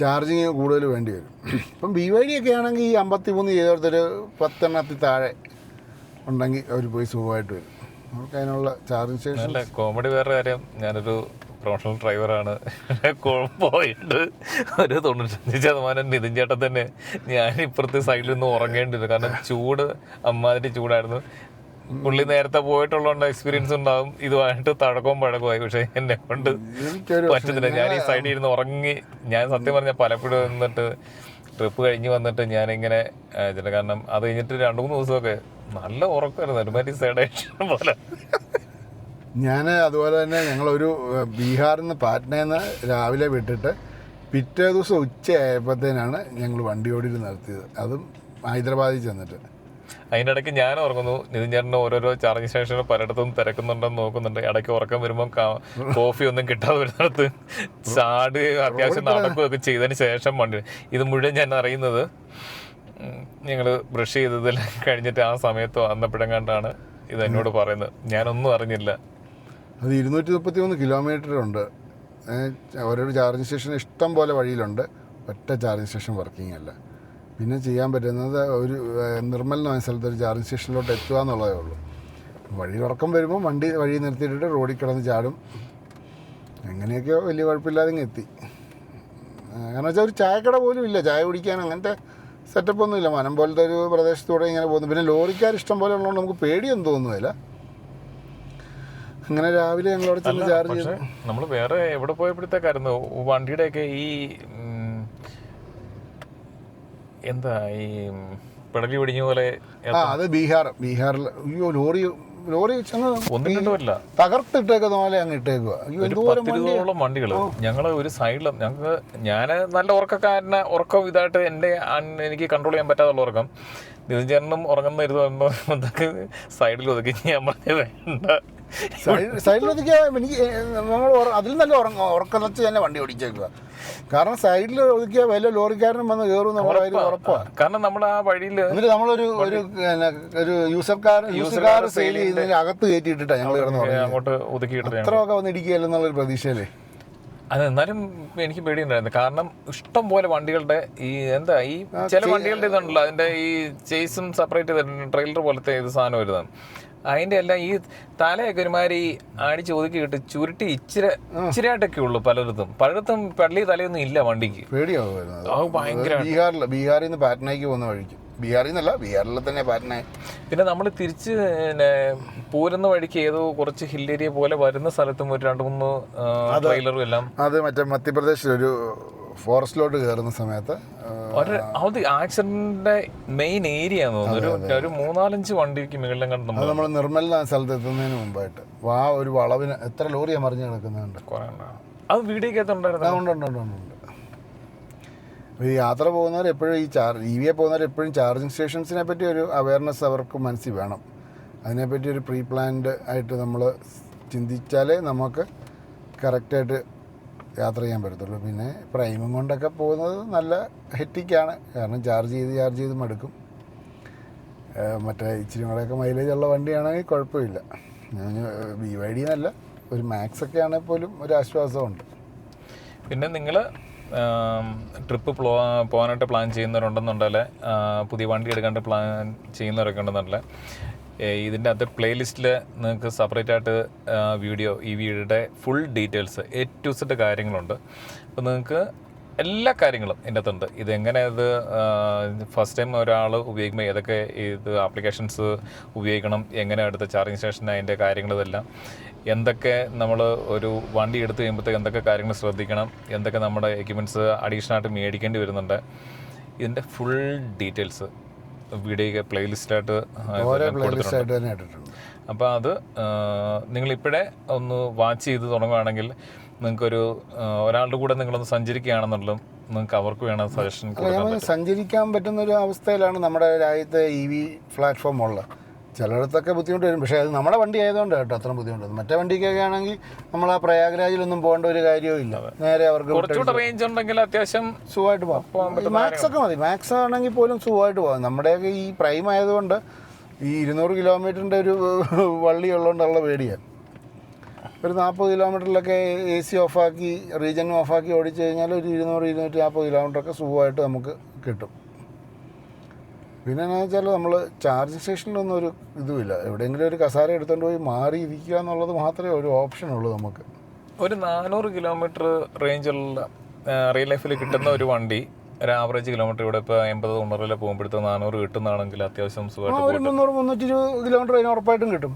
ചാർജിങ് കൂടുതൽ വേണ്ടി വരും. ഇപ്പം BYD ഒക്കെ ആണെങ്കിൽ ഈ 53 ചെയ്തോടത്തൊരു 10 എണ്ണത്തിൽ താഴെ ഉണ്ടെങ്കിൽ അവർ പോയി സുഖമായിട്ട് വരും. നമുക്ക് അതിനുള്ള ചാർജിങ് സ്റ്റേഷൻ. കോമഡി വേറെ കാര്യം, ഞാനൊരു പ്രൊഫഷണൽ ഡ്രൈവറാണ്. പോയിട്ട് ഒരു 95% നിതിൻ ചേട്ടൻ തന്നെ ഞാൻ ഇപ്പുറത്തെ സൈഡിൽ നിന്ന് ഉറങ്ങേണ്ടി വരും. കാരണം ചൂട് അമ്മാതിരി ചൂടായിരുന്നു. പുള്ളി നേരത്തെ പോയിട്ടുള്ളതുകൊണ്ട് എക്സ്പീരിയൻസ് ഉണ്ടാകും. ഇതുമായിട്ട് തഴക്കവും പഴക്കമായി. പക്ഷെ എന്നെ കൊണ്ട് പറ്റുന്നില്ല. ഞാൻ ഈ സൈഡിൽ ഇരുന്ന് ഉറങ്ങി. ഞാൻ സത്യം പറഞ്ഞാൽ പലപ്പോഴും വന്നിട്ട് ട്രിപ്പ് കഴിഞ്ഞ് വന്നിട്ട് ഞാനിങ്ങനെ കാരണം അത് കഴിഞ്ഞിട്ട് 2-3 ദിവസമൊക്കെ നല്ല ഉറക്കമായിരുന്നു. ഒരുമാതിരി സെഡേഷൻ പോലെ. ഞാൻ അതുപോലെ തന്നെ ഞങ്ങളൊരു ബീഹാറിൽ നിന്ന് പാറ്റ്നയിൽ നിന്ന് രാവിലെ വിട്ടിട്ട് പിറ്റേ ദിവസം ഉച്ചയായപ്പോഴത്തേനാണ് ഞങ്ങൾ വണ്ടി ഓടിയിൽ നിർത്തിയത്, അതും ഹൈദരാബാദിൽ ചെന്നിട്ട്. അതിൻ്റെ ഇടയ്ക്ക് ഞാൻ ഉറങ്ങുന്നു, നിതിൻ ചേട്ടന് ഓരോരോ ചാർജിങ് സ്റ്റേഷനിൽ പലയിടത്തും തിരക്കുന്നുണ്ടെന്ന് നോക്കുന്നുണ്ട്. ഇടയ്ക്ക് ഉറക്കം വരുമ്പം കോഫി ഒന്നും കിട്ടാതെ വരുന്നിടത്ത് ചാടുകയും അത്യാവശ്യം നടക്കുകയൊക്കെ ചെയ്തതിന് ശേഷം വണ്ടി. ഇത് മുഴുവൻ ഞാൻ അറിയുന്നത് ഞങ്ങൾ ബ്രഷ് ചെയ്തതിൽ കഴിഞ്ഞിട്ട് ആ സമയത്ത് വന്നപ്പോഴെങ്ങാണ്ടാണ് ഇത് എന്നോട് പറയുന്നത്. ഞാനൊന്നും അറിഞ്ഞില്ല. അത് 233 കിലോമീറ്റർ ഉണ്ട്. ഓരോ ചാർജിങ് സ്റ്റേഷൻ ഇഷ്ടം പോലെ വഴിയിലുണ്ട്, ഒറ്റ ചാർജിങ് സ്റ്റേഷൻ വർക്കിംഗ് അല്ല. പിന്നെ ചെയ്യാൻ പറ്റുന്നത് ഒരു നിർമ്മൽ എന്ന് പറഞ്ഞ സ്ഥലത്ത് ഒരു ചാർജിങ് സ്റ്റേഷനിലോട്ട് എത്തുക എന്നുള്ളതേ ഉള്ളൂ. വഴിയിൽ ഉറക്കം വരുമ്പോൾ വണ്ടി വഴി നിർത്തിയിട്ടിട്ട് റോഡിൽ കിടന്ന് ചാടും. എങ്ങനെയൊക്കെയോ വലിയ കുഴപ്പമില്ലാതെ ഇങ്ങ് എത്തി. കാരണം വെച്ചാൽ ഒരു ചായക്കട പോലും ഇല്ല, ചായ കുടിക്കാൻ അങ്ങനത്തെ സെറ്റപ്പൊന്നും ഇല്ല. മനം പോലത്തെ ഒരു പ്രദേശത്തൂടെ ഇങ്ങനെ പോകുന്നു. പിന്നെ ലോറിക്കാർ ഇഷ്ടം പോലെ ഉള്ളതുകൊണ്ട് നമുക്ക് പേടിയൊന്നും തോന്നുന്നില്ല. അങ്ങനെ രാവിലെ ഞങ്ങളവിടെ ചെന്ന് ചാർജ് ചെയ്തു. നമ്മൾ വേറെ എവിടെ പോയപ്പോഴത്തേക്കായിരുന്നു വണ്ടിയുടെയൊക്കെ ഈ എന്താ ഈ പിടലി പിടിഞ്ഞ പോലെ. അത് ബീഹാറിൽ അയ്യോ ലോറി ഒന്നിട്ടുമില്ല, തകർത്തിട്ടേക്കുന്ന പോലെ അങ്ങ് ഇട്ടേക്കുക. 10-20 വണ്ടികള്. ഞങ്ങള് ഒരു സൈഡിൽ ഞാൻ നല്ല ഉറക്കം ഇതായിട്ട് എനിക്ക് കൺട്രോൾ ചെയ്യാൻ പറ്റാതുള്ള ഉറക്കം. നിതിൻ ചേട്ടനും ഉറങ്ങുന്ന ഇരുന്നൊക്കെ സൈഡിൽ ഒതുക്കി ഞാൻ പറഞ്ഞത് വേണ്ട, സൈഡിൽ ഒതുക്കിയാൽ എനിക്ക് നമ്മൾ അതിൽ നല്ല ഉറക്കം വെച്ച് തന്നെ വണ്ടി ഓടിച്ചേക്കുക. കാരണം സൈഡിൽ ഒതുക്കിയാൽ വല്ല ലോറിക്കാരനും വന്ന് കയറും നമ്മുടെ ഉറപ്പാണ്. കാരണം നമ്മൾ ആ വഴിയിൽ എന്നിട്ട് നമ്മളൊരു ഒരു യൂസർ കാർ സെയിൽ ചെയ്തതിന് അകത്ത് കയറ്റിയിട്ടാണ് ഞങ്ങൾ കിടന്ന് അങ്ങോട്ട് ഒതുക്കിയിട്ട് അത്രയൊക്കെ വന്ന് ഇടിക്കുകയല്ലെന്നുള്ളൊരു പ്രതീക്ഷയല്ലേ. അത് എന്നാലും എനിക്ക് പേടിയുണ്ടായിരുന്നു. കാരണം ഇഷ്ടം പോലെ വണ്ടികളുടെ ഈ എന്താ ഈ ചില വണ്ടികളുടെ ഇതുണ്ടല്ലോ, അതിന്റെ ഈ ചേസും സെപ്പറേറ്റ് ചെയ്തിട്ടുണ്ട്, ട്രെയിലർ പോലത്തെ ഇത് സാധനം വരുന്നത്. അതിന്റെ എല്ലാം ഈ തലയൊക്കെ ഒരുമാതിരി അടിച്ച് ഒതുക്കി കിട്ടി ചുരുട്ടി ഇച്ചിരിയായിട്ടൊക്കെ ഉള്ളു. പലയിടത്തും പള്ളി തലയൊന്നും ഇല്ല വണ്ടിക്ക്. പേടിയാവുമായിരുന്നു. ബീഹാറിൽ നിന്ന് പാറ്റ്നയ്ക്ക് പോകുന്ന വഴിക്ക്, ബീഹാറിൽ തന്നെ പാറ്റ്ന. പിന്നെ നമ്മൾ തിരിച്ച് പോരുന്ന വഴിക്ക് ഏതോ കുറച്ച് ഹിൽ ഏരിയ പോലെ വരുന്ന സ്ഥലത്തും ഒരു 2-3 ട്രെയിലറും എല്ലാം. അത് മധ്യപ്രദേശിലൊരു ഫോറസ്റ്റിലോട്ട് കയറുന്ന സമയത്ത് അത് ആക്സിഡന്റിന്റെ മെയിൻ ഏരിയ തോന്നുന്നു. ഒരു 3-4 വണ്ടിക്ക് മുകളിലും കണ്ട് നമ്മൾ നിർമ്മൽ സ്ഥലത്ത് എത്തുന്നതിന് മുമ്പായിട്ട് ഒരു വളവിന് എത്ര ലോറിയാണ് മറിഞ്ഞ് കിടക്കുന്നുണ്ട്. അത് വീഡിയോക്കകത്തുണ്ടായിരുന്നു. ഈ യാത്ര പോകുന്നവർ എപ്പോഴും EVയെ പോകുന്നവർ എപ്പോഴും ചാർജിങ് സ്റ്റേഷൻസിനെ പറ്റി ഒരു അവയർനെസ് അവർക്ക് മനസ്സിൽ വേണം. അതിനെപ്പറ്റി ഒരു പ്രീ പ്ലാൻഡ് ആയിട്ട് നമ്മൾ ചിന്തിച്ചാലേ നമുക്ക് കറക്റ്റായിട്ട് യാത്ര ചെയ്യാൻ പറ്റത്തുള്ളൂ. പിന്നെ പ്രൈമും കൊണ്ടൊക്കെ പോകുന്നത് നല്ല ഹെറ്റിക്കാണ്. കാരണം ചാർജ് ചെയ്ത് മടുക്കും. മറ്റേ ഇച്ചിരി കൂടെയൊക്കെ മൈലേജ് ഉള്ള വണ്ടിയാണെങ്കിൽ കുഴപ്പമില്ല. BYD എന്നല്ല, ഒരു മാക്സൊക്കെ ആണെങ്കിൽ പോലും ഒരു ആശ്വാസമുണ്ട്. പിന്നെ നിങ്ങൾ ട്രിപ്പ് പോകാനായിട്ട് പ്ലാൻ ചെയ്യുന്നവരുണ്ടെന്നുണ്ടല്ലേ, പുതിയ വണ്ടി എടുക്കാണ്ട് പ്ലാൻ ചെയ്യുന്നവരൊക്കെ ഉണ്ടെന്നുണ്ടല്ലേ, ഇതിൻ്റെ അകത്ത് പ്ലേലിസ്റ്റിൽ നിങ്ങൾക്ക് സെപ്പറേറ്റ് ആയിട്ട് വീഡിയോ ഈ വീഡിയോയുടെ full details A to Z കാര്യങ്ങളുണ്ട്. അപ്പോൾ നിങ്ങൾക്ക് എല്ലാ കാര്യങ്ങളും ഇതിൻ്റെ അകത്തുണ്ട്. ഇതെങ്ങനെ ഇത് ഫസ്റ്റ് ടൈം ഒരാൾ ഉപയോഗിക്കുമ്പോൾ ഏതൊക്കെ ഇത് ആപ്ലിക്കേഷൻസ് ഉപയോഗിക്കണം, എങ്ങനെ അടുത്ത ചാർജിങ് സ്റ്റേഷൻ, അതിൻ്റെ കാര്യങ്ങൾ, ഇതെല്ലാം എന്തൊക്കെ നമ്മൾ ഒരു വണ്ടി എടുത്ത് കഴിയുമ്പോഴത്തേക്ക് എന്തൊക്കെ കാര്യങ്ങൾ ശ്രദ്ധിക്കണം, എന്തൊക്കെ നമ്മുടെ എക്യുപ്മെൻറ്റ്സ് അഡീഷണലായിട്ട് മേടിക്കേണ്ടി വരുന്നുണ്ട്, ഇതിൻ്റെ ഫുൾ ഡീറ്റെയിൽസ് വീഡിയോ പ്ലേലിസ്റ്റായിട്ട് കൊടുത്തിട്ടുണ്ട്. അപ്പോൾ അത് നിങ്ങളിപ്പോഴേ ഒന്ന് വാച്ച് ചെയ്ത് തുടങ്ങുകയാണെങ്കിൽ നിങ്ങൾക്കൊരു ഒരാളുടെ കൂടെ നിങ്ങളൊന്ന് സഞ്ചരിക്കുകയാണെന്നുള്ളതും നിങ്ങൾക്ക് അവർക്ക് വേണം സജഷൻ. സഞ്ചരിക്കാൻ പറ്റുന്ന ഒരു അവസ്ഥയിലാണ് നമ്മുടെ രാജ്യത്തെ EV പ്ലാറ്റ്ഫോം ഉള്ളത്. ചിലയിടത്തൊക്കെ ബുദ്ധിമുട്ട് വരും, പക്ഷേ അത് നമ്മുടെ വണ്ടി ആയതുകൊണ്ട് കേട്ടോ അത്ര ബുദ്ധിമുട്ട്. മറ്റേ വണ്ടിക്കൊക്കെ ആണെങ്കിൽ നമ്മൾ ആ പ്രയാഗ്രാജിലൊന്നും പോകേണ്ട ഒരു കാര്യവും ഇല്ല. നേരെ അവർക്ക് കുറച്ചുകൂടെ റേഞ്ച് ഉണ്ടെങ്കിൽ അത്യാവശ്യം സുഖമായിട്ട് പോകാം. മാക്സ് ഒക്കെ മതി, മാക്സ് ആണെങ്കിൽ പോലും സുഖമായിട്ട് പോകാം. നമ്മുടെയൊക്കെ ഈ പ്രൈം ആയതുകൊണ്ട് ഈ 200 കിലോമീറ്ററിൻ്റെ ഒരു വള്ളി ഉള്ളതുകൊണ്ടുള്ള പേടിയാണ്. ഒരു 40 കിലോമീറ്ററിലൊക്കെ AC ഓഫാക്കി റീജൻ ഓഫാക്കി ഓടിച്ചു കഴിഞ്ഞാൽ ഒരു 200-240 കിലോമീറ്ററൊക്കെ സുഖമായിട്ട് നമുക്ക് കിട്ടും. പിന്നെ എന്താണെന്ന് വെച്ചാൽ നമ്മൾ ചാർജിങ് സ്റ്റേഷനിലൊന്നും ഒരു ഇതുമില്ല. എവിടെയെങ്കിലും ഒരു കസാര എടുത്തുകൊണ്ട് പോയി മാറി ഇരിക്കുക എന്നുള്ളത് മാത്രമേ ഒരു ഓപ്ഷനുള്ളൂ നമുക്ക്. ഒരു 400 കിലോമീറ്റർ റേഞ്ചുള്ള റിയൽ ലൈഫിൽ കിട്ടുന്ന ഒരു വണ്ടി ഒരു ആവറേജ് കിലോമീറ്റർ ഇവിടെ ഇപ്പോൾ 80-90 പോകുമ്പോഴത്തെ 400 കിട്ടുന്നതാണെങ്കിൽ അത്യാവശ്യം സുഖമായിട്ട് 300-320 കിലോമീറ്റർ അതിന് ഉറപ്പായിട്ടും കിട്ടും.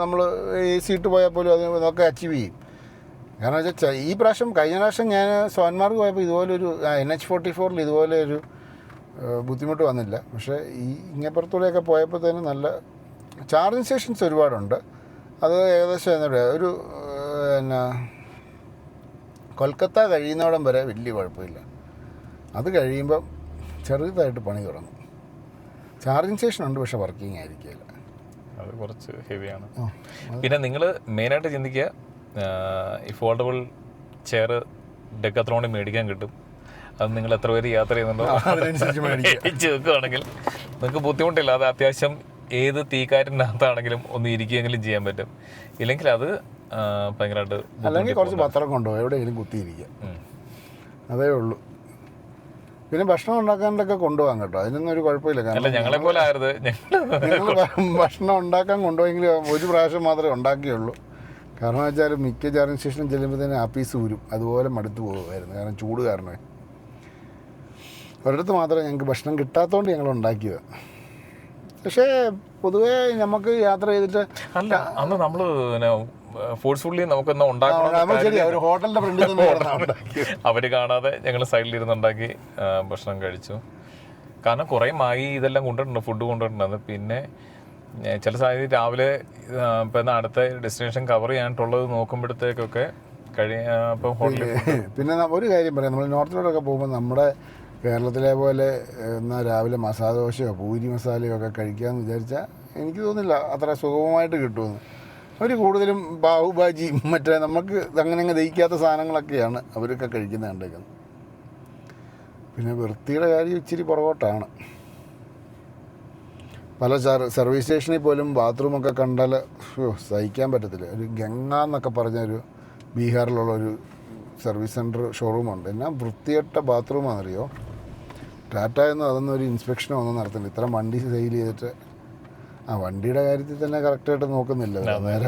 നമ്മൾ AC ഇട്ട് പോയാൽ പോലും അതൊക്കെ അച്ചീവ് ചെയ്യും. കാരണം വെച്ചാൽ ഈ പ്രാവശ്യം കഴിഞ്ഞ പ്രാവശ്യം ഞാൻ സോൻമാർഗ് പോയപ്പോൾ ഇതുപോലൊരു NH44 ഇതുപോലെ ഒരു ബുദ്ധിമുട്ട് വന്നില്ല. പക്ഷേ ഈ ഇങ്ങപ്പുറത്തൂടെയൊക്കെ പോയപ്പോൾ തന്നെ നല്ല ചാർജിങ് സ്റ്റേഷൻസ് ഒരുപാടുണ്ട്. അത് ഏകദേശം എന്താ പറയുക, ഒരു പിന്നെ കൊൽക്കത്ത കഴിയുന്നവിടം വരെ വലിയ കുഴപ്പമില്ല. അത് കഴിയുമ്പം ചെറുതായിട്ട് പണി തുടങ്ങും. ചാർജിങ് സ്റ്റേഷൻ ഉണ്ട്, പക്ഷേ വർക്കിംഗ് ആയിരിക്കില്ല. അത് കുറച്ച് ഹെവിയാണ്. പിന്നെ നിങ്ങൾ മെയിനായിട്ട് ചിന്തിക്കുക, ഈ ഫോൾഡബിൾ ചെയർ ഡെക്കാത്ലോണിൽ മേടിക്കാൻ കിട്ടും. അത് നിങ്ങൾ എത്ര പേര് യാത്ര ചെയ്യുന്നുണ്ടോ അതിനനുസരിച്ച് മേടിച്ച് വെക്കുകയാണെങ്കിൽ നിങ്ങൾക്ക് ബുദ്ധിമുട്ടില്ല. അത് അത്യാവശ്യം ഏത് തീക്കാറ്റിനകത്താണെങ്കിലും ഒന്ന് ഇരിക്കുകയെങ്കിലും ചെയ്യാൻ പറ്റും. ഇല്ലെങ്കിൽ അത് ഭയങ്കരമായിട്ട് അല്ലെങ്കിൽ കുറച്ച് പത്രം കൊണ്ടുപോകും, എവിടെയെങ്കിലും കുത്തിയിരിക്കുക, അതേ ഉള്ളൂ. പിന്നെ ഭക്ഷണം ഉണ്ടാക്കാനൊക്കെ കൊണ്ടുപോകാൻ കേട്ടോ, അതിനൊന്നും ഒരു കുഴപ്പമില്ല. കാരണം ഞങ്ങളെ പോലെ ആയിരുന്നു, ഞങ്ങൾ ഭക്ഷണം ഉണ്ടാക്കാൻ കൊണ്ടുപോയെങ്കിൽ ഒരു പ്രാവശ്യം മാത്രമേ ഉണ്ടാക്കിയുള്ളൂ. കാരണം വെച്ചാൽ മിക്ക ചാർജിങ് സ്റ്റേഷനും ചെല്ലുമ്പോഴത്തേനും ആപ്പീസ് ഊരും, അതുപോലെ മടുത്തു പോകുമായിരുന്നു. കാരണം ചൂട് കാരണമേ. ഒരിടത്ത് മാത്രമേ ഞങ്ങൾക്ക് ഭക്ഷണം കിട്ടാത്തതുകൊണ്ട് ഞങ്ങൾ ഉണ്ടാക്കിയത്. പക്ഷേ പൊതുവേ നമുക്ക് യാത്ര ചെയ്തിട്ട് അല്ല, അന്ന് നമ്മൾ ഫോഴ്സ്ഫുള്ളി നമുക്കൊന്ന് ഉണ്ടാക്കണം. ഒരു ഹോട്ടലിൻ്റെ ഫ്രണ്ടിൽ അവർ കാണാതെ ഞങ്ങൾ സൈഡിലിരുന്നുണ്ടാക്കി ഭക്ഷണം കഴിച്ചു. കാരണം കുറേ മായി ഇതെല്ലാം കൊണ്ടുവരുന്നുണ്ട്, ഫുഡ് കൊണ്ടുവരുന്നുണ്ട്. പിന്നെ ചില സാഹചര്യം രാവിലെ ഇപ്പം അടുത്ത ഡെസ്റ്റിനേഷൻ കവർ ചെയ്യാനായിട്ടുള്ളത് നോക്കുമ്പോഴത്തേക്കൊക്കെ ഇപ്പം ഹോട്ടലിൽ. പിന്നെ ഒരു കാര്യം പറയാം, നമ്മൾ നോർത്തിലോട്ടൊക്കെ പോകുമ്പോൾ നമ്മുടെ കേരളത്തിലെ പോലെ എന്നാൽ രാവിലെ മസാല ദോശയോ പൂരി മസാലയോ ഒക്കെ കഴിക്കാമെന്ന് വിചാരിച്ചാൽ എനിക്ക് തോന്നുന്നില്ല അത്ര സുഗമമായിട്ട് കിട്ടുമെന്ന്. അവർ കൂടുതലും ബാഹുബാജിയും മറ്റേ നമുക്ക് അങ്ങനെ ദഹിക്കാത്ത സാധനങ്ങളൊക്കെയാണ് അവരൊക്കെ കഴിക്കുന്നത് കണ്ടേക്കുന്നത്. പിന്നെ വൃത്തിയുടെ കാര്യം ഇച്ചിരി പുറകോട്ടാണ്. പല സർവീസ് സ്റ്റേഷനിൽ പോലും ബാത്റൂമൊക്കെ കണ്ടാൽ സഹിക്കാൻ പറ്റത്തില്ല. ഒരു ഗംഗ എന്നൊക്കെ പറഞ്ഞൊരു ബീഹാറിലുള്ളൊരു സർവീസ് സെൻറ്റർ ഷോറൂമുണ്ട്. എന്നാ വൃത്തികെട്ട ബാത്റൂമാണെന്നറിയോ. ടാറ്റയൊന്നും അതൊന്നും ഒരു ഇൻസ്പെക്ഷനോ ഒന്നും നടത്തുന്നില്ല. ഇത്ര വണ്ടി സെയിൽ ചെയ്തിട്ട് വണ്ടിയുടെ കാര്യത്തിൽ തന്നെ കറക്റ്റായിട്ട് നോക്കുന്നില്ല. നേരെ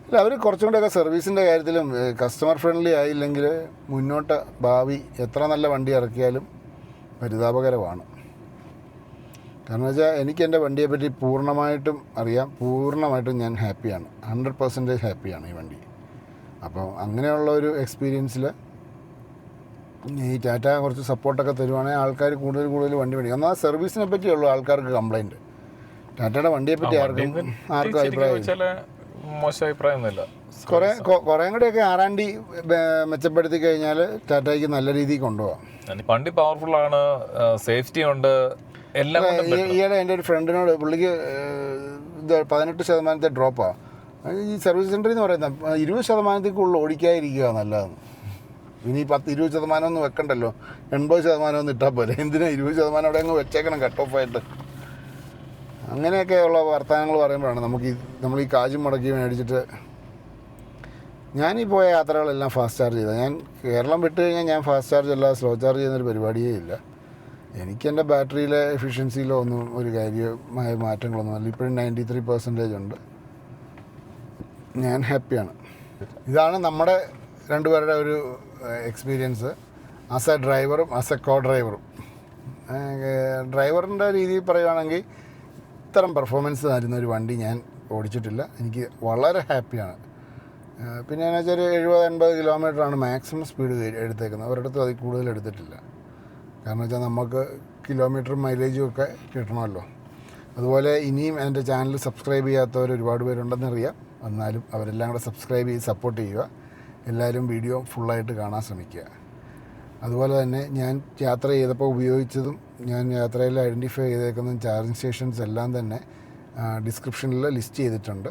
അല്ല, അവർ കുറച്ചും കൂടെയൊക്കെ സർവീസിൻ്റെ കാര്യത്തിലും കസ്റ്റമർ ഫ്രണ്ട്ലി ആയില്ലെങ്കിൽ മുന്നോട്ട് ഭാവി എത്ര നല്ല വണ്ടി ഇറക്കിയാലും പരിതാപകരമാണ്. കാരണം വെച്ചാൽ എനിക്ക് എൻ്റെ വണ്ടിയെപ്പറ്റി പൂർണ്ണമായിട്ടും അറിയാം, പൂർണ്ണമായിട്ടും ഞാൻ ഹാപ്പിയാണ്, 100% ഹാപ്പിയാണ് ഈ വണ്ടി. അപ്പോൾ അങ്ങനെയുള്ള ഒരു എക്സ്പീരിയൻസിൽ ഈ ടാറ്റ കുറച്ച് സപ്പോർട്ടൊക്കെ തരുവാണെങ്കിൽ ആൾക്കാർ കൂടുതൽ വണ്ടി മേടിക്കും. എന്നാൽ സർവീസിനെ പറ്റിയുള്ളൂ ആൾക്കാർക്ക് കംപ്ലൈൻറ്റ്. ടാറ്റയുടെ വണ്ടിയെപ്പറ്റി ആർക്കും അഭിപ്രായം മോശം അഭിപ്രായമൊന്നുമില്ല. കുറേ കൂടെയൊക്കെ R&D മെച്ചപ്പെടുത്തി കഴിഞ്ഞാൽ ടാറ്റയ്ക്ക് നല്ല രീതിയിൽ കൊണ്ടുപോകാം. വണ്ടി പവർഫുള്ളാണ്, സേഫ്റ്റി ഉണ്ട്, എല്ലാം. ഈയിടെ എൻ്റെ ഒരു ഫ്രണ്ടിനോട്, പുള്ളിക്ക് 18% ഡ്രോപ്പാണ്. ഈ സർവീസ് സെൻ്ററിൽ എന്ന് പറയുന്നത് 20% കൂടുതൽ ഓടിക്കാതിരിക്കുക നല്ലതെന്ന്. ഇനി 10-20% ഒന്നും വെക്കണ്ടല്ലോ, 80% ഒന്നും ഇട്ടാൽ പോലെ. എന്തിനാ 20% അവിടെ അങ്ങ് വെച്ചേക്കണം കട്ട് ഓഫ് ആയിട്ട്. അങ്ങനെയൊക്കെയുള്ള വർത്തമാനങ്ങൾ പറയുമ്പോഴാണ് നമ്മൾ ഈ കാശും മുടക്കി മേടിച്ചിട്ട്. ഞാനീ പോയ യാത്രകളെല്ലാം ഫാസ്റ്റ് ചാർജ് ചെയ്താൽ. ഞാൻ കേരളം വിട്ട് കഴിഞ്ഞാൽ ഞാൻ ഫാസ്റ്റ് ചാർജ് അല്ലാതെ സ്ലോ ചാർജ് ചെയ്യുന്നൊരു പരിപാടിയേ ഇല്ല. എനിക്കെൻ്റെ ബാറ്ററിയിലെ എഫിഷ്യൻസിയിലോ ഒന്നും ഒരു കാര്യമായ മാറ്റങ്ങളൊന്നും അല്ല. ഇപ്പോഴും 93% ഉണ്ട്. ഞാൻ ഹാപ്പിയാണ്. ഇതാണ് നമ്മുടെ രണ്ടുപേരുടെ ഒരു എക്സ്പീരിയൻസ് ആസ് എ ഡ്രൈവറും ആസ് എ കോ ഡ്രൈവറും. ഡ്രൈവറിൻ്റെ രീതിയിൽ പറയുകയാണെങ്കിൽ ഇത്തരം പെർഫോമൻസ് തരുന്ന ഒരു വണ്ടി ഞാൻ ഓടിച്ചിട്ടില്ല. എനിക്ക് വളരെ ഹാപ്പിയാണ്. പിന്നെ എന്ന് വെച്ചാൽ 70-80 കിലോമീറ്ററാണ് മാക്സിമം സ്പീഡ് എടുത്തേക്കുന്നത്. ഒരിടത്തും അതിൽ കൂടുതൽ എടുത്തിട്ടില്ല. കാരണം വെച്ചാൽ നമുക്ക് കിലോമീറ്റർ മൈലേജും ഒക്കെ കിട്ടണമല്ലോ. അതുപോലെ ഇനിയും എൻ്റെ ചാനൽ സബ്സ്ക്രൈബ് ചെയ്യാത്തവർ ഒരുപാട് പേരുണ്ടെന്നറിയാം. എന്നാലും അവരെല്ലാം കൂടെ സബ്സ്ക്രൈബ് ചെയ്ത് സപ്പോർട്ട് ചെയ്യുക. എല്ലാവരും വീഡിയോ ഫുള്ളായിട്ട് കാണാൻ ശ്രമിക്കുക. അതുപോലെ തന്നെ ഞാൻ യാത്ര ചെയ്തപ്പോൾ ഉപയോഗിച്ചതും ഞാൻ യാത്രയിൽ ഐഡൻറ്റിഫൈ ചെയ്തേക്കുന്നതും ചാർജിങ് സ്റ്റേഷൻസ് എല്ലാം തന്നെ ഡിസ്ക്രിപ്ഷനിൽ ലിസ്റ്റ് ചെയ്തിട്ടുണ്ട്.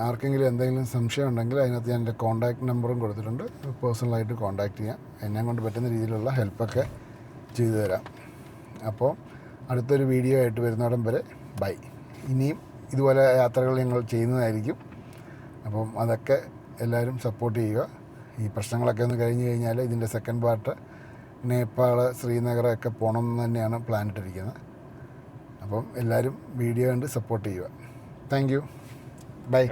ആർക്കെങ്കിലും എന്തെങ്കിലും സംശയം ഉണ്ടെങ്കിൽ അതിനകത്ത് ഞാൻ എൻ്റെ കോൺടാക്റ്റ് നമ്പറും കൊടുത്തിട്ടുണ്ട്. പേഴ്സണലായിട്ട് കോൺടാക്റ്റ് ചെയ്യാം. എന്നെ കൊണ്ട് പറ്റുന്ന രീതിയിലുള്ള ഹെൽപ്പൊക്കെ ചെയ്തു തരാം. അപ്പോൾ അടുത്തൊരു വീഡിയോ ആയിട്ട് വരുന്നിടം വരെ ബൈ. ഇനിയും ഇതുപോലെ യാത്രകൾ ഞങ്ങൾ ചെയ്യുന്നതായിരിക്കും. അപ്പം അതൊക്കെ എല്ലാവരും സപ്പോർട്ട് ചെയ്യുക. ഈ പ്രശ്നങ്ങളൊക്കെ ഒന്ന് കഴിഞ്ഞ് കഴിഞ്ഞാൽ ഇതിൻ്റെ സെക്കൻഡ് പാർട്ട് നേപ്പാൾ, ശ്രീനഗർ ഒക്കെ പോകണം എന്ന് തന്നെയാണ് പ്ലാൻ ഇട്ടിരിക്കുന്നത്. അപ്പം എല്ലാവരും വീഡിയോ കണ്ട് സപ്പോർട്ട് ചെയ്യുക. Thank you. ബൈ.